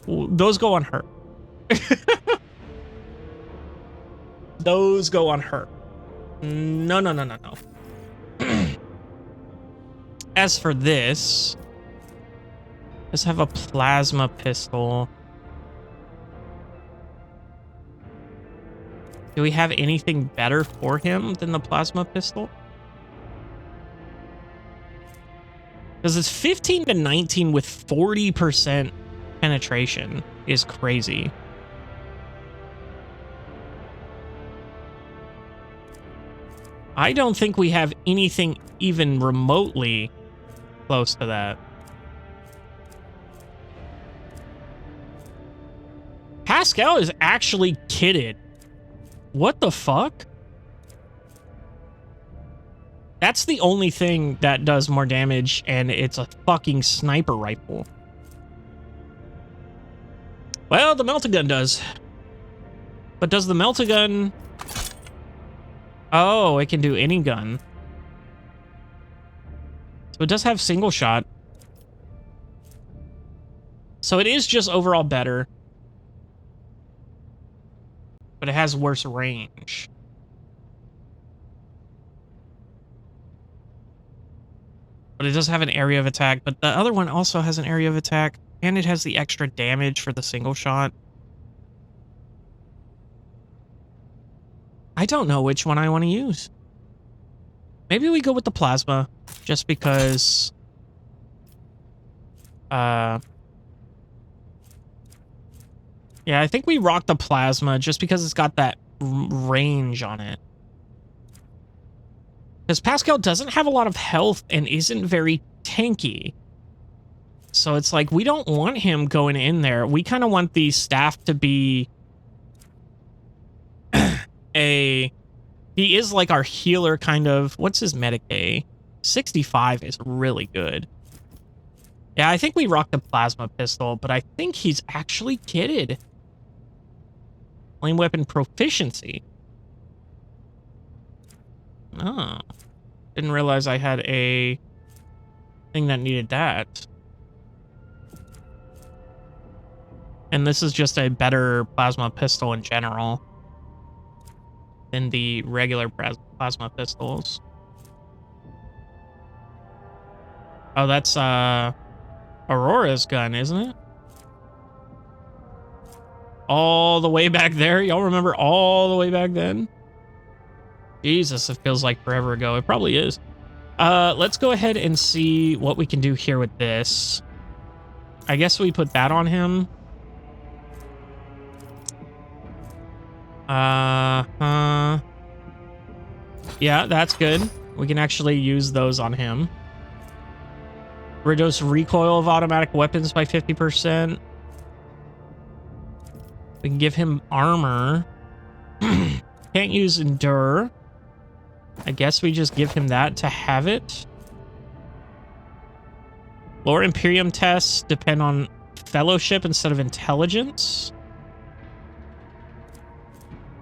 Those go on her. Those go on her. No, no, no, no, no. As for this, let's have a plasma pistol. Do we have anything better for him than the plasma pistol? Because it's 15 to 19 with 40% penetration is crazy. I don't think we have anything even remotely close to that. Pascal is actually kitted. What the fuck? That's the only thing that does more damage, and it's a fucking sniper rifle. Well, the melta-gun does. But does the melta-gun... Oh, it can do any gun. So it does have single shot. So it is just overall better. But it has worse range. But it does have an area of attack. But the other one also has an area of attack. And it has the extra damage for the single shot. I don't know which one I want to use. Maybe we go with the plasma. Just because... Yeah, I think we rock the plasma just because it's got that range on it. Because Pascal doesn't have a lot of health and isn't very tanky. So it's like, we don't want him going in there. We kind of want the staff to be he is like our healer kind of. What's his medic A? 65 is really good. Yeah, I think we rock the plasma pistol, but I think he's actually kitted. Flame weapon proficiency. Oh. Didn't realize I had a thing that needed that. And this is just a better plasma pistol in general than the regular plasma pistols. Oh, that's Aurora's gun, isn't it? All the way back there. Y'all remember all the way back then? Jesus, it feels like forever ago. It probably is. Let's go ahead and see what we can do here with this. I guess we put that on him. Yeah, that's good. We can actually use those on him. Reduce recoil of automatic weapons by 50%. We can give him armor. Can't use endure. I guess we just give him that to have it. Lower Imperium tests depend on fellowship instead of intelligence.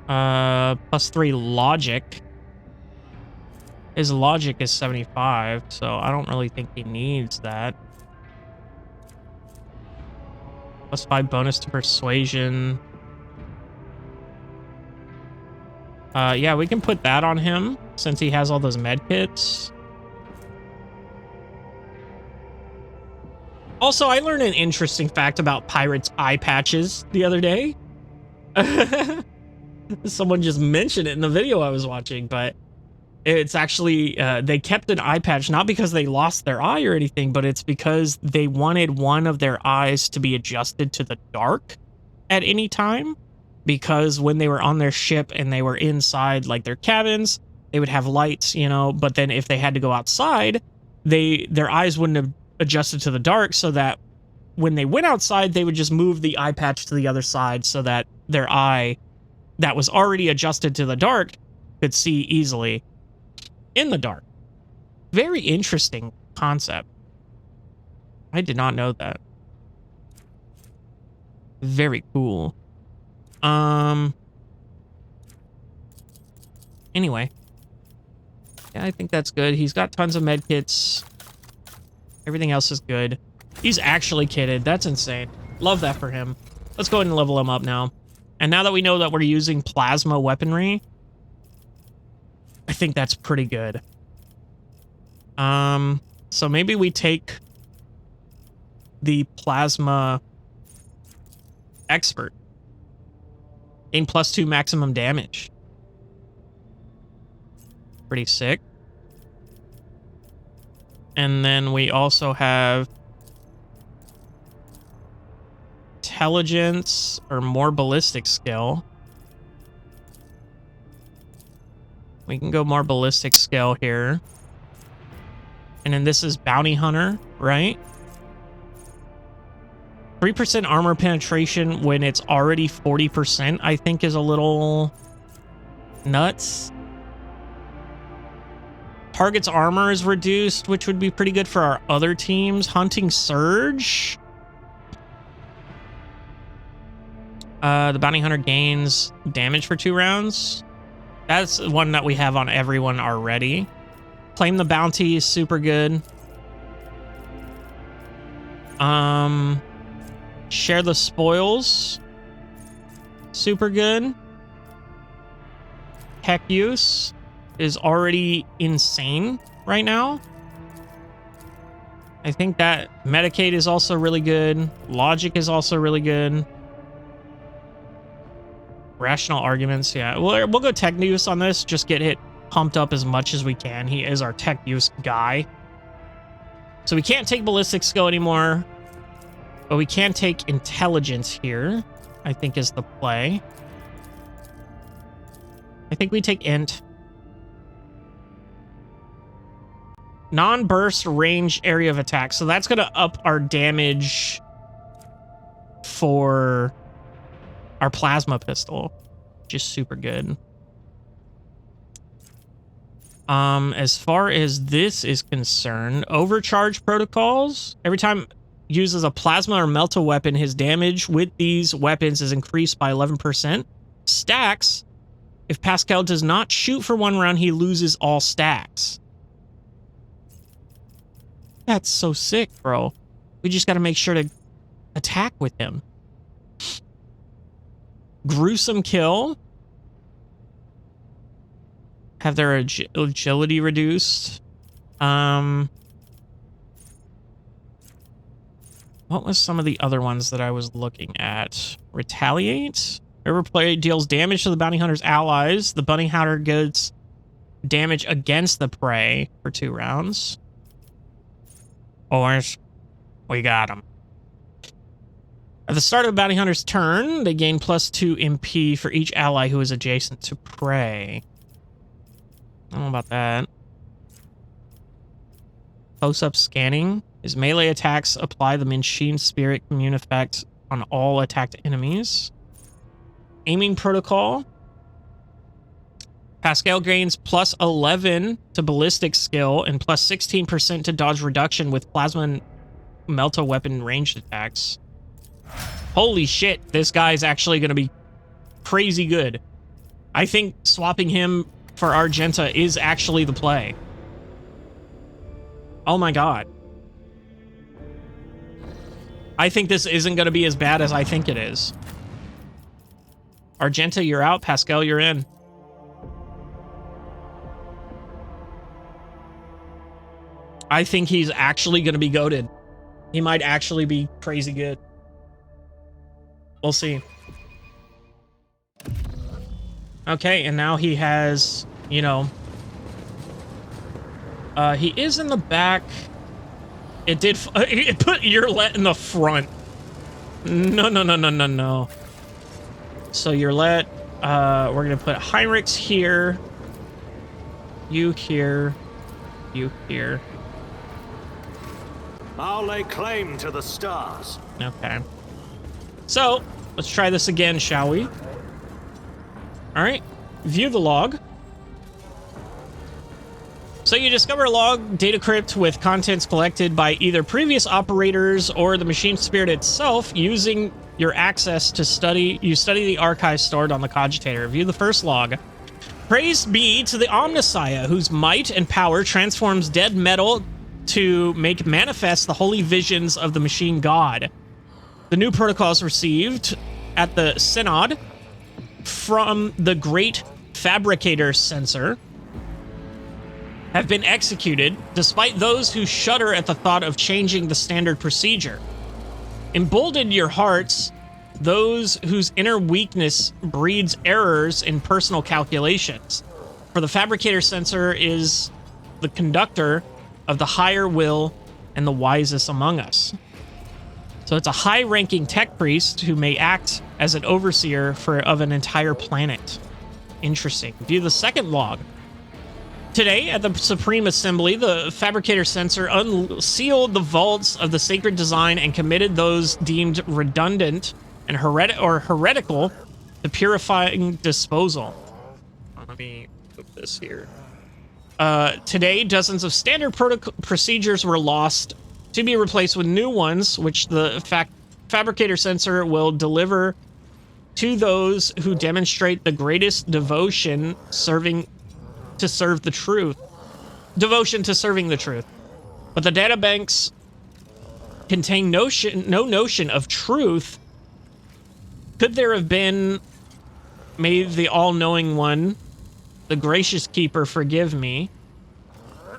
+3 logic. His logic is 75, so I don't really think he needs that. +5 bonus to persuasion. Yeah, we can put that on him since he has all those med kits. Also, I learned an interesting fact about pirates' eye patches the other day. Someone just mentioned it in the video I was watching, but it's actually, they kept an eye patch not because they lost their eye or anything, but it's because they wanted one of their eyes to be adjusted to the dark at any time. Because when they were on their ship and they were inside like their cabins, they would have lights, you know, but then if they had to go outside, their eyes wouldn't have adjusted to the dark, so that when they went outside, they would just move the eye patch to the other side so that their eye that was already adjusted to the dark could see easily in the dark. Very interesting concept. I did not know that. Very cool. Anyway. Yeah, I think that's good. He's got tons of med kits. Everything else is good. He's actually kitted. That's insane. Love that for him. Let's go ahead and level him up now. And now that we know that we're using plasma weaponry, I think that's pretty good. So maybe we take the plasma expert. Gain +2 maximum damage. Pretty sick. And then we also have intelligence or more ballistic skill. We can go more ballistic skill here. And then this is bounty hunter, right? 3% armor penetration when it's already 40%, I think is a little nuts. Target's armor is reduced, which would be pretty good for our other teams. Hunting Surge. The bounty hunter gains damage for 2 rounds. That's one that we have on everyone already. Claim the bounty is super good. Share the spoils. Super good. Tech use is already insane right now. I think that Medicate is also really good. Logic is also really good. Rational arguments, yeah. We'll go tech use on this. Just get it pumped up as much as we can. He is our tech use guy. So we can't take ballistic skill anymore. But we can take intelligence here, I think is the play. I think we take int. Non-burst range area of attack. So that's going to up our damage for our plasma pistol, which is super good. As far as this is concerned, overcharge protocols. Every time uses a plasma or melta weapon, his damage with these weapons is increased by 11%. Stacks. If Pascal does not shoot for 1 round, he loses all stacks. That's so sick, bro. We just got to make sure to attack with him. Gruesome kill. Have their agility reduced. What was some of the other ones that I was looking at? Retaliate. Whoever player deals damage to the bounty hunter's allies. The bounty hunter gets damage against the prey for 2 rounds. Or we got him. At the start of a bounty hunter's turn, they gain +2 MP for each ally who is adjacent to prey. I don't know about that. Close-up scanning. His melee attacks apply the machine spirit commune effect on all attacked enemies. Aiming protocol. Pascal gains +11 to ballistic skill and +16% to dodge reduction with plasma and melta weapon ranged attacks. Holy shit, this guy's actually going to be crazy good. I think swapping him for Argenta is actually the play. Oh my god. I think this isn't going to be as bad as I think it is. Argenta, you're out. Pascal, you're in. I think he's actually going to be goated. He might actually be crazy good. We'll see. Okay, and now he has, you know... he is in the back... It did... It put Yurlet in the front. No. So Yurlet... we're going to put Heinrichs here. You here. You here. I'll lay claim to the stars. Okay. So, let's try this again, shall we? Alright. View the log. So you discover a log data crypt with contents collected by either previous operators or the machine spirit itself using your access to study. You study the archives stored on the cogitator. View the first log. Praise be to the Omnissiah, whose might and power transforms dead metal to make manifest the holy visions of the machine god. The new protocols received at the Synod from the Great Fabricator Censor have been executed, despite those who shudder at the thought of changing the standard procedure. Embolden your hearts, those whose inner weakness breeds errors in personal calculations. For the Fabricator Censor is the conductor of the higher will and the wisest among us. So it's a high-ranking tech priest who may act as an overseer of an entire planet. Interesting. View the second log. Today, at the Supreme Assembly, the Fabricator Censor unsealed the vaults of the sacred design and committed those deemed redundant and heretical to purifying disposal. Let me put this here. Today, dozens of standard procedures were lost to be replaced with new ones, which the Fabricator Censor will deliver to those who demonstrate the greatest devotion to serve the truth. Devotion to serving the truth. But the data banks contain no notion of truth. Could there have been, may the all-knowing one, the gracious keeper, forgive me,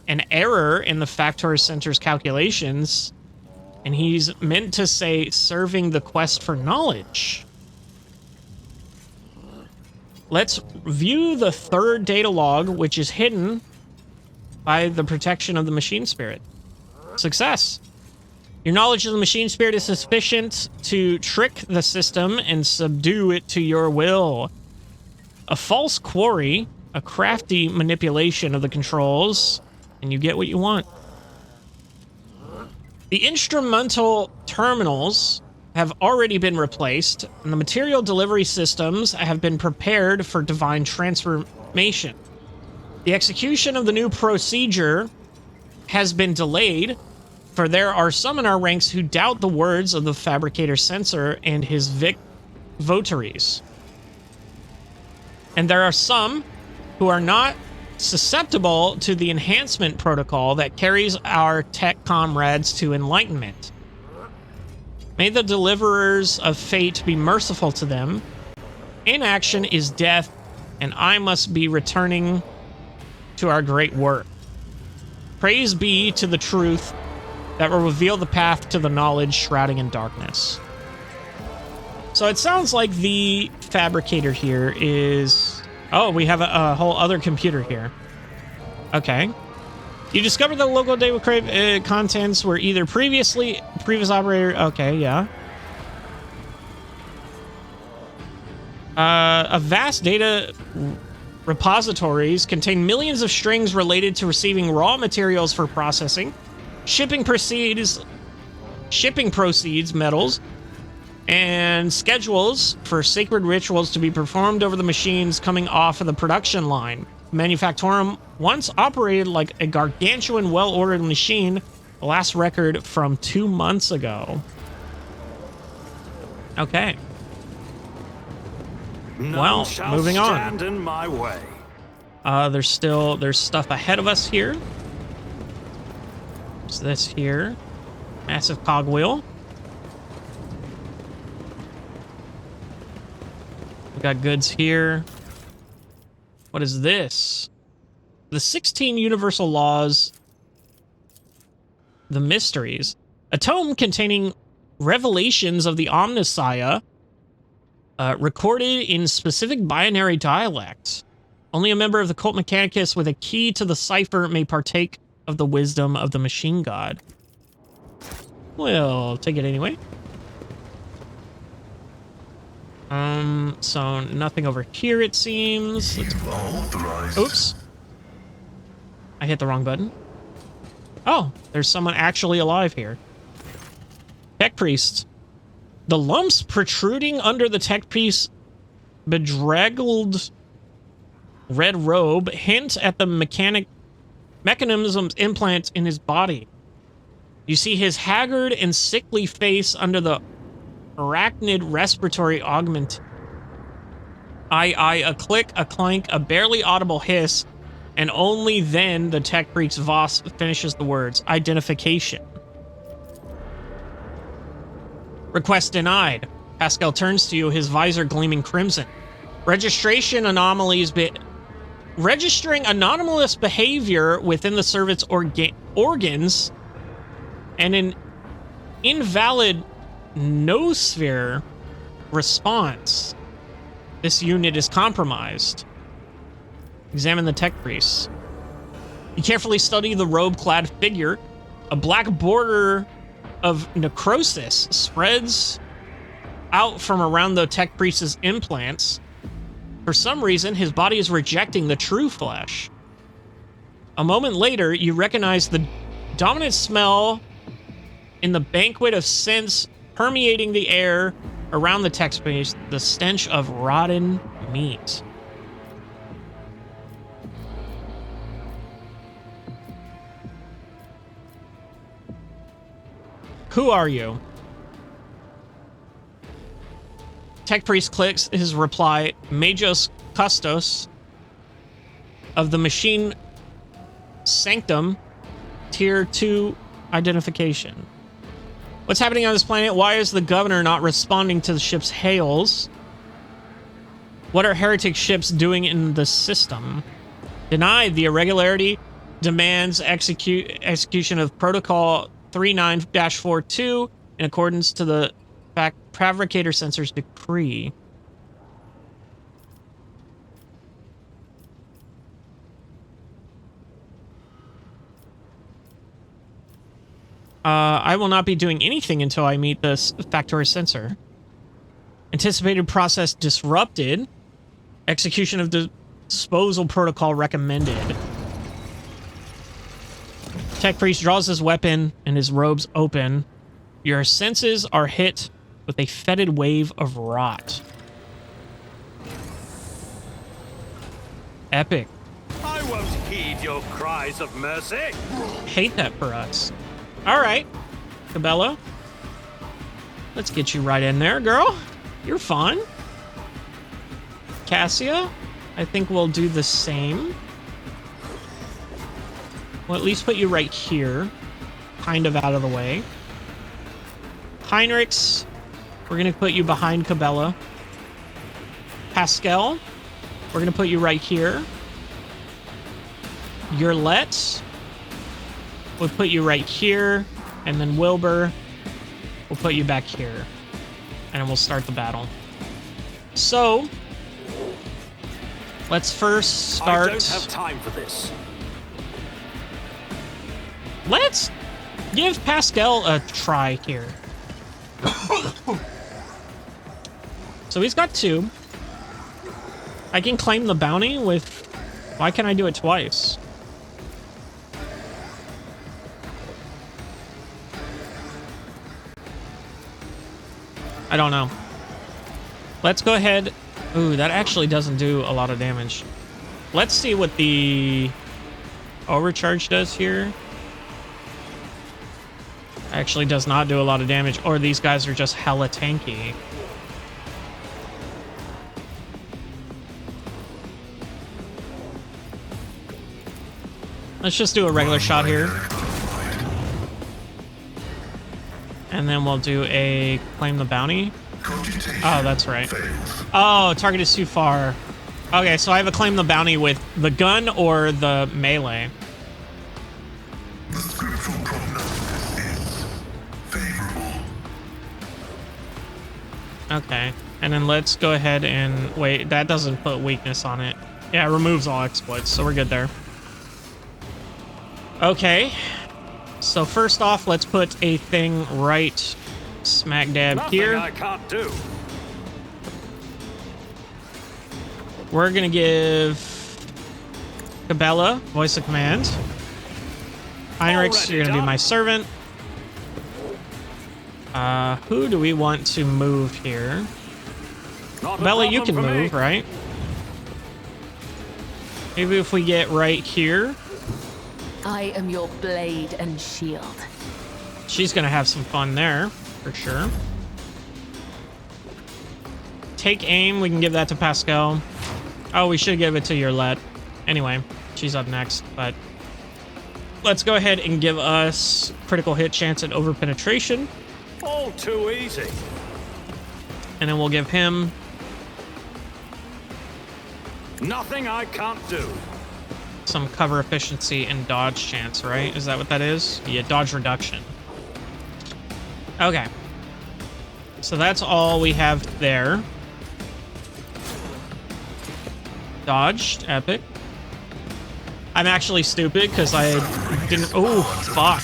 an error in the Factor Center's calculations, and he's meant to say serving the quest for knowledge? Let's view the third data log, which is hidden by the protection of the machine spirit. Success. Your knowledge of the machine spirit is sufficient to trick the system and subdue it to your will. A false quarry, a crafty manipulation of the controls, and you get what you want. The instrumental terminals have already been replaced, and the material delivery systems have been prepared for divine transformation. The execution of the new procedure has been delayed, for there are some in our ranks who doubt the words of the Fabricator Censor and his votaries. And there are some who are not susceptible to the enhancement protocol that carries our tech comrades to enlightenment. May the deliverers of fate be merciful to them. Inaction is death, and I must be returning to our great work. Praise be to the truth that will reveal the path to the knowledge shrouding in darkness. So it sounds like the fabricator here is... Oh, we have a whole other computer here. Okay. You discovered the local data crate contents were either previous operator... Okay, yeah. A vast data repositories contain millions of strings related to receiving raw materials for processing, shipping proceeds, metals, and schedules for sacred rituals to be performed over the machines coming off of the production line. Manufactorum once operated like a gargantuan, well-ordered machine. The last record from 2 months ago. Okay. Well, moving on. Stand in my way. There's stuff ahead of us here. There's this here. Massive cogwheel. We got goods here. What is this? The 16 Universal Laws. The Mysteries. A tome containing revelations of the Omnissiah, recorded in specific binary dialects. Only a member of the Cult Mechanicus with a key to the cipher may partake of the wisdom of the machine god. We'll take it anyway. So nothing over here, it seems. Oops. I hit the wrong button. Oh, there's someone actually alive here. Tech Priest. The lumps protruding under the Tech Priest's bedraggled red robe hint at the mechanism's implants in his body. You see his haggard and sickly face under the arachnid respiratory augment. A click, a clank, a barely audible hiss, and only then the Tech Priest Voss finishes the words. Identification. Request denied. Pascal turns to you, his visor gleaming crimson. Registering anomalous behavior within the servant's organs and an invalid noosphere response. This unit is compromised. Examine the Tech Priest. You carefully study the robe-clad figure. A black border of necrosis spreads out from around the Tech Priest's implants. For some reason, his body is rejecting the true flesh. A moment later, you recognize the dominant smell in the banquet of scents permeating the air around the Tech Priest, the stench of rotten meat. Who are you? Tech Priest clicks his reply, Majos Custos of the Machine Sanctum, Tier 2 identification. What's happening on this planet? Why is the governor not responding to the ship's hails? What are heretic ships doing in the system? Denied. The irregularity demands execution of Protocol 39-42 in accordance to the Fabricator Censor's decree. I will not be doing anything until I meet this Factory Censor. Anticipated process disrupted. Execution of disposal protocol recommended. Tech Priest draws his weapon and his robes open. Your senses are hit with a fetid wave of rot. Epic. I won't heed your cries of mercy. Hate that for us. All right, Cabela. Let's get you right in there, girl. You're fun. Cassia, I think we'll do the same. We'll at least put you right here. Kind of out of the way. Heinrichs, we're going to put you behind Cabela. Pascal, we're going to put you right here. Yurlet, we'll put you right here. And then Wilbur, we'll put you back here. And we'll start the battle. So, let's first start... I don't have time for this. Let's give Pascal a try here. So he's got 2. I can claim the bounty with... Why can't I do it twice? I don't know. Let's go ahead. Ooh, that actually doesn't do a lot of damage. Let's see what the overcharge does here. Actually does not do a lot of damage. Or these guys are just hella tanky. Let's just do a regular shot here. And then we'll do a claim the bounty. Oh, that's right. Oh, target is too far. Okay, so I have a claim the bounty with the gun or the melee. The scriptural prognosis is favorable. Okay, and then let's go ahead and wait. That doesn't put weakness on it. Yeah, it removes all exploits, so we're good there. Okay. So first off, let's put a thing right smack dab Nothing here. I can't do. We're gonna give Cabela voice of command. Heinrichs, Already you're gonna be done. my servant. Who do we want to move here? Not a Cabela, you problem can for me. move, right? Maybe if we get right here, I am your blade and shield. she's gonna have some fun there, for sure. Take aim, we can give that to Pascal. Oh, we should give it to Yurlet. Anyway, she's up next, but let's go ahead and give us critical hit chance at over penetration. All too easy. And then we'll give him Nothing I can't do. some cover efficiency and dodge chance, right? Is that what that is? Yeah, dodge reduction. Okay. So that's all we have there. Dodged, epic. I'm actually stupid because I didn't... Oh, fuck.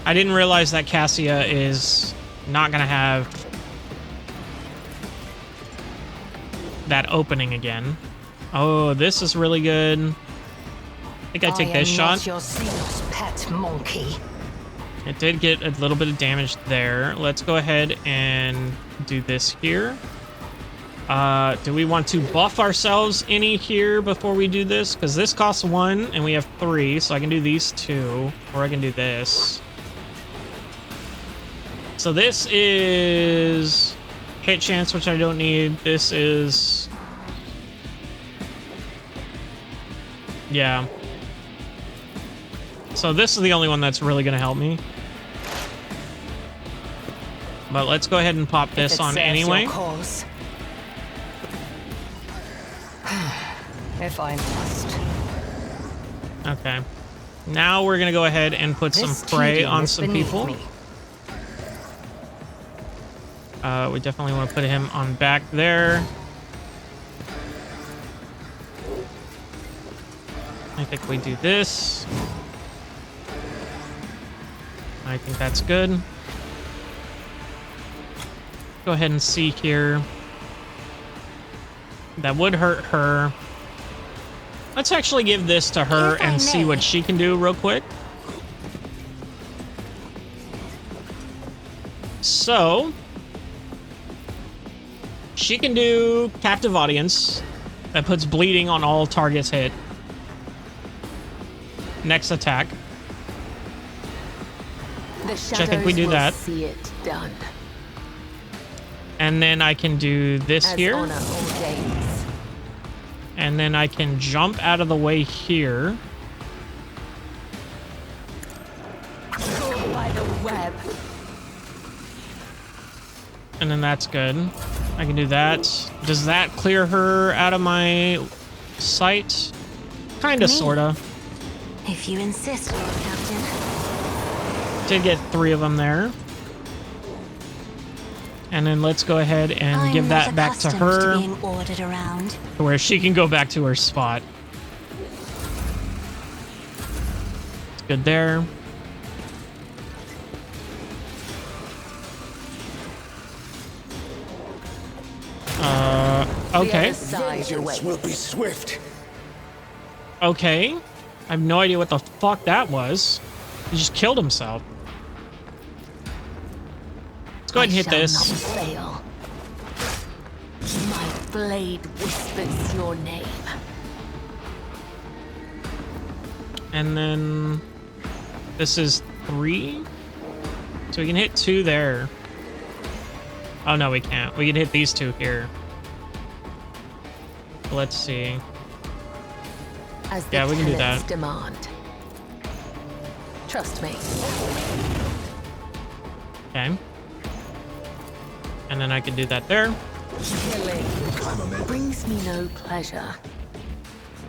I didn't realize that Cassia is not going to have that opening again. Oh, this is really good. I think I take this shot. Your pet monkey. It did get a little bit of damage there. Let's go ahead and do this here. Do we want to buff ourselves any here before we do this? Because this costs 1 and we have 3, so I can do these 2, or I can do this. So this is hit chance, which I don't need. This is... Yeah. So this is the only one that's really going to help me. But let's go ahead and pop this on anyway. If I must. Okay. Now we're going to go ahead and put some This prey tedium on is some beneath people. me. We definitely want to put him on back there. I think we do this. I think that's good. Go ahead and see here. That would hurt her. Let's actually give this to her If I and see may. what she can do real quick. So, she can do Captive Audience. That puts bleeding on all targets hit. Next attack. The I think we shadows do will that. see it done. And then I can do this As here. honor ordains. And then I can jump out of the way here. And then that's good. I can do that. Does that clear her out of my sight? Kinda, sorta. If you insist, Lord Captain. Did get 3 of them there. And then let's go ahead and give that back to her. To being ordered around. Where she can go back to her spot. It's good there. Okay. Vengeance will be swift. Okay. I have no idea what the fuck that was. He just killed himself. Let's go ahead and hit this. I shall not fail. My blade whispers your name. And then this is 3. So we can hit 2 there. Oh no, we can't. We can hit these 2 here. Let's see. As the Yeah, we can do tenets that. demand. Trust me. Okay. And then I can do that there. Killing brings me no pleasure.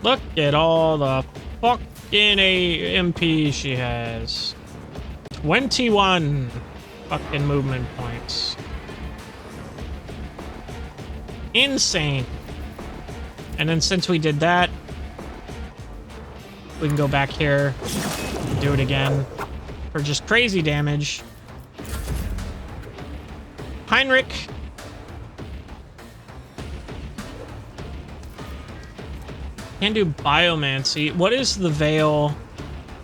Look at all the fucking MP she has. 21 fucking movement points. Insane. And then since we did that, we can go back here and do it again for just crazy damage. Heinrich. Can do biomancy. What is the veil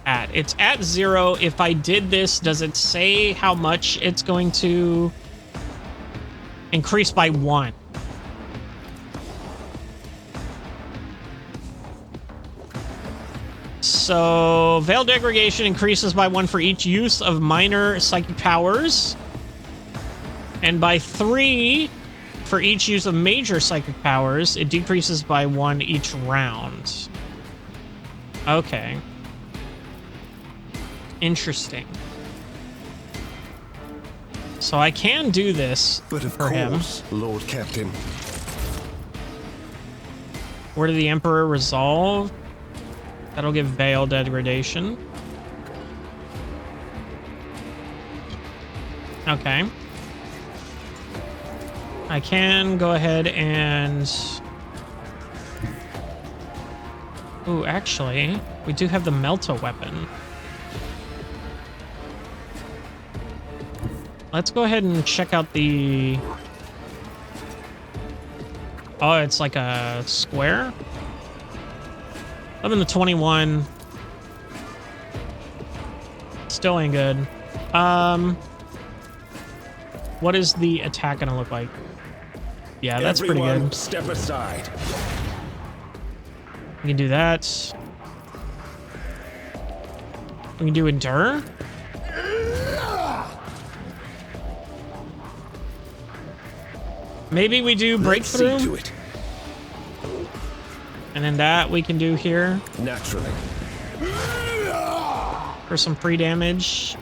at? It's at 0. If I did this, does it say how much it's going to increase by 1? So, Veil Degradation increases by 1 for each use of minor psychic powers. And by 3 for each use of major psychic powers. It decreases by 1 each round. Okay. Interesting. So I can do this But of for him. course, Lord Captain. Word of the Emperor resolve. That'll give Veil Degradation. Okay. I can go ahead and... Ooh, actually, we do have the Melta weapon. Let's go ahead and check out the... Oh, it's like a square? 11 to 21. Still ain't good. What is the attack gonna look like? Yeah, that's pretty good. Step aside. We can do that. We can do Endure. Maybe we do Breakthrough. Let's see to it. And then that we can do here Naturally. for some free damage.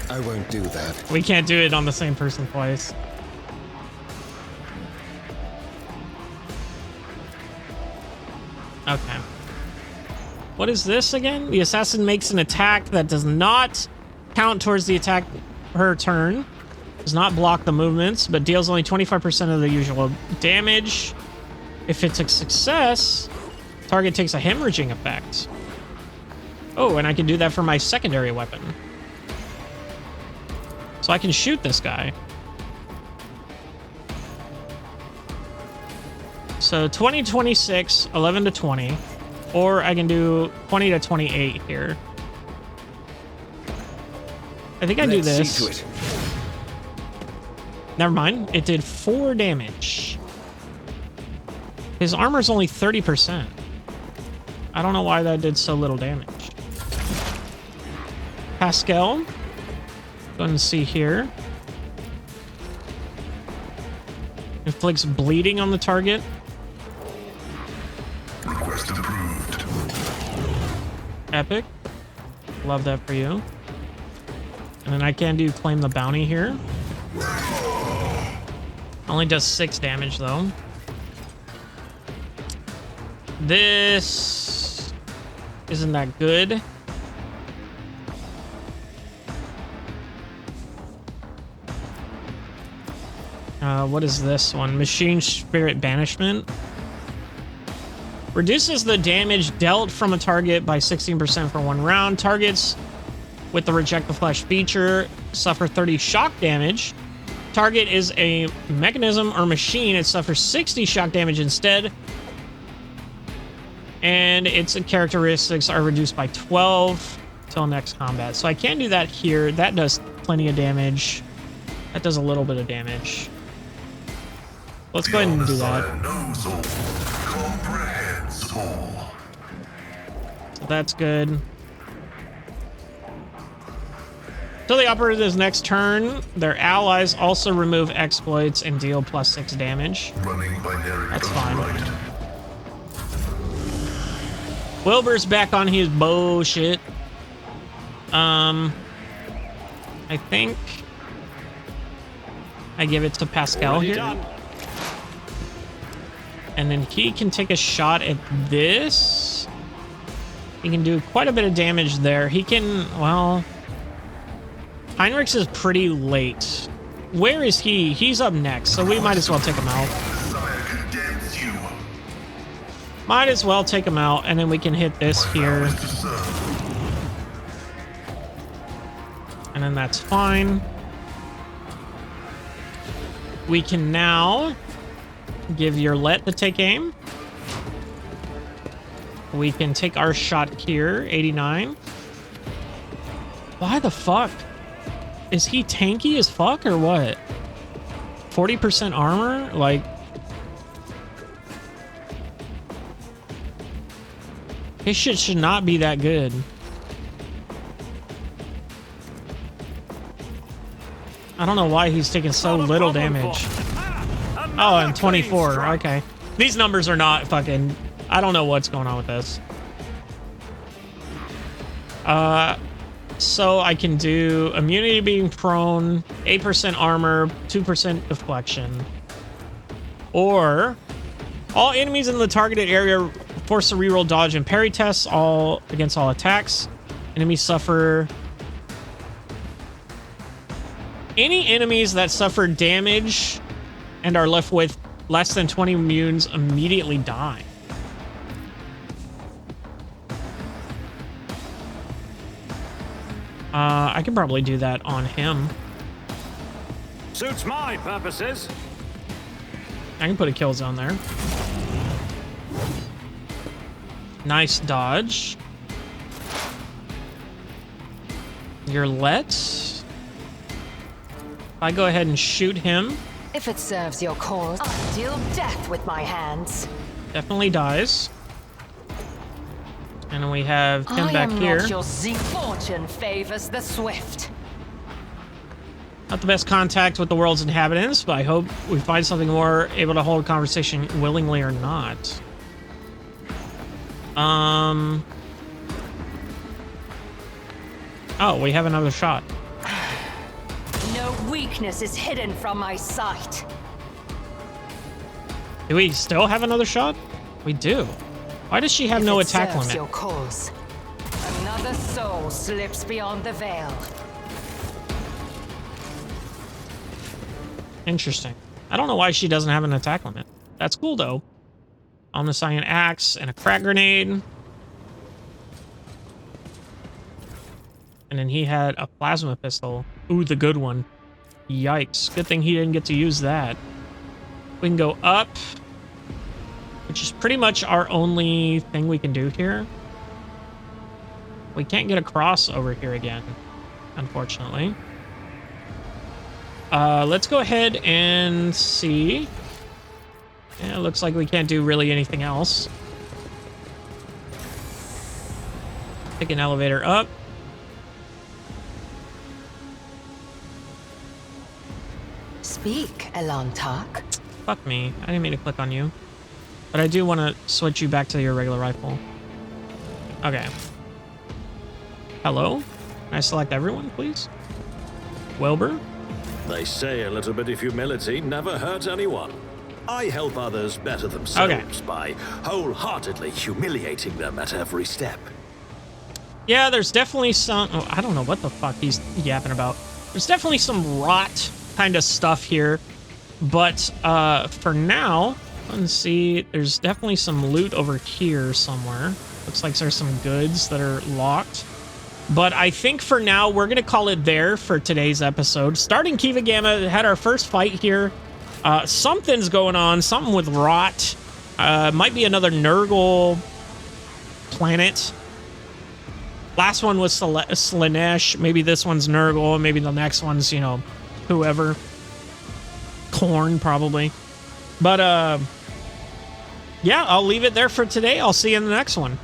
I won't do that. We can't do it on the same person twice. Okay. What is this again? The assassin makes an attack that does not count towards the attack per turn. Does not block the movements, but deals only 25% of the usual damage. If it's a success, target takes a hemorrhaging effect. Oh, and I can do that for my secondary weapon. So I can shoot this guy. So 20 to 26, 11 to 20. Or I can do 20 to 28 here. I think I do Let's this. see to it. Never mind. It did 4 damage. His armor's only 30%. I don't know why that did so little damage. Pascal. Go ahead and see here. Inflicts bleeding on the target. Request approved. Epic. Love that for you. And then I can do claim the bounty here. Only does 6 damage though. This isn't that good. What is this one? Machine Spirit Banishment. Reduces the damage dealt from a target by 16% for 1 round. Targets with the Reject the Flesh feature suffer 30 shock damage. Target is a mechanism or machine. It suffers 60 shock damage instead. And its characteristics are reduced by 12 till next combat. So I can't do that here. That does plenty of damage. That does a little bit of damage. Let's go ahead and do that. So that's good. Till the operator's next turn, their allies also remove exploits and deal +6 damage. That's fine. Wilbur's back on his bullshit. I think I give it to Pascal here. And then he can take a shot at this. He can do quite a bit of damage there. He can, well... Heinrichs is pretty late. Where is he? He's up next, so we might as well take him out. Might as well take him out, and then we can hit this here. And then that's fine. We can now give Yerlet to take aim. We can take our shot here, 89. Why the fuck? Is he tanky as fuck or what? 40% armor? Like... his shit should not be that good. I don't know why he's taking so little damage. Oh, and 24. Okay. These numbers are not fucking... I don't know what's going on with this. So I can do immunity being prone, 8% armor, 2% deflection. Or all enemies in the targeted area force to reroll dodge and parry tests all against all attacks. Enemies suffer... Any enemies that suffer damage and are left with less than 20 immunes immediately die. I can probably do that on him. Suits my purposes. I can put a kill zone there. Nice dodge. Yerlet. I go ahead and shoot him. If it serves your cause, I'll deal death with my hands. Definitely dies. And then we have him back here. Not your fortune favors the swift. Not the best contact with the world's inhabitants, but I hope we find something more able to hold a conversation willingly or not. Oh, we have another shot. No weakness is hidden from my sight. Do we still have another shot? We do. Why does she have no attack limit? Your cause. Another soul slips beyond the veil. Interesting. I don't know why she doesn't have an attack limit. That's cool though. Omniscient axe and a crack grenade. And then he had a plasma pistol. Ooh, the good one. Yikes. Good thing he didn't get to use that. We can go up, which is pretty much our only thing we can do here. We can't get across over here again, unfortunately. Let's go ahead and see. Yeah, it looks like we can't do really anything else. Take an elevator up. Speak, Elantark. Fuck me. I didn't mean to click on you. But I do want to switch you back to your regular rifle. Okay. Hello? Can I select everyone, please? Wilbur? They say a little bit of humility never hurt anyone. I help others better themselves by wholeheartedly humiliating them at every step. Yeah, there's definitely some... Oh, I don't know what the fuck he's yapping about. There's definitely some rot kind of stuff here. But for now, let's see. There's definitely some loot over here somewhere. Looks like there's some goods that are locked. But I think for now, we're going to call it there for today's episode. Starting Kiava Gamma, had our first fight here. Something's going on. Something with rot. Might be another Nurgle planet. Last one was Slanesh. Maybe this one's Nurgle. Maybe the next one's, you know, whoever. Corn, probably. But, yeah, I'll leave it there for today. I'll see you in the next one.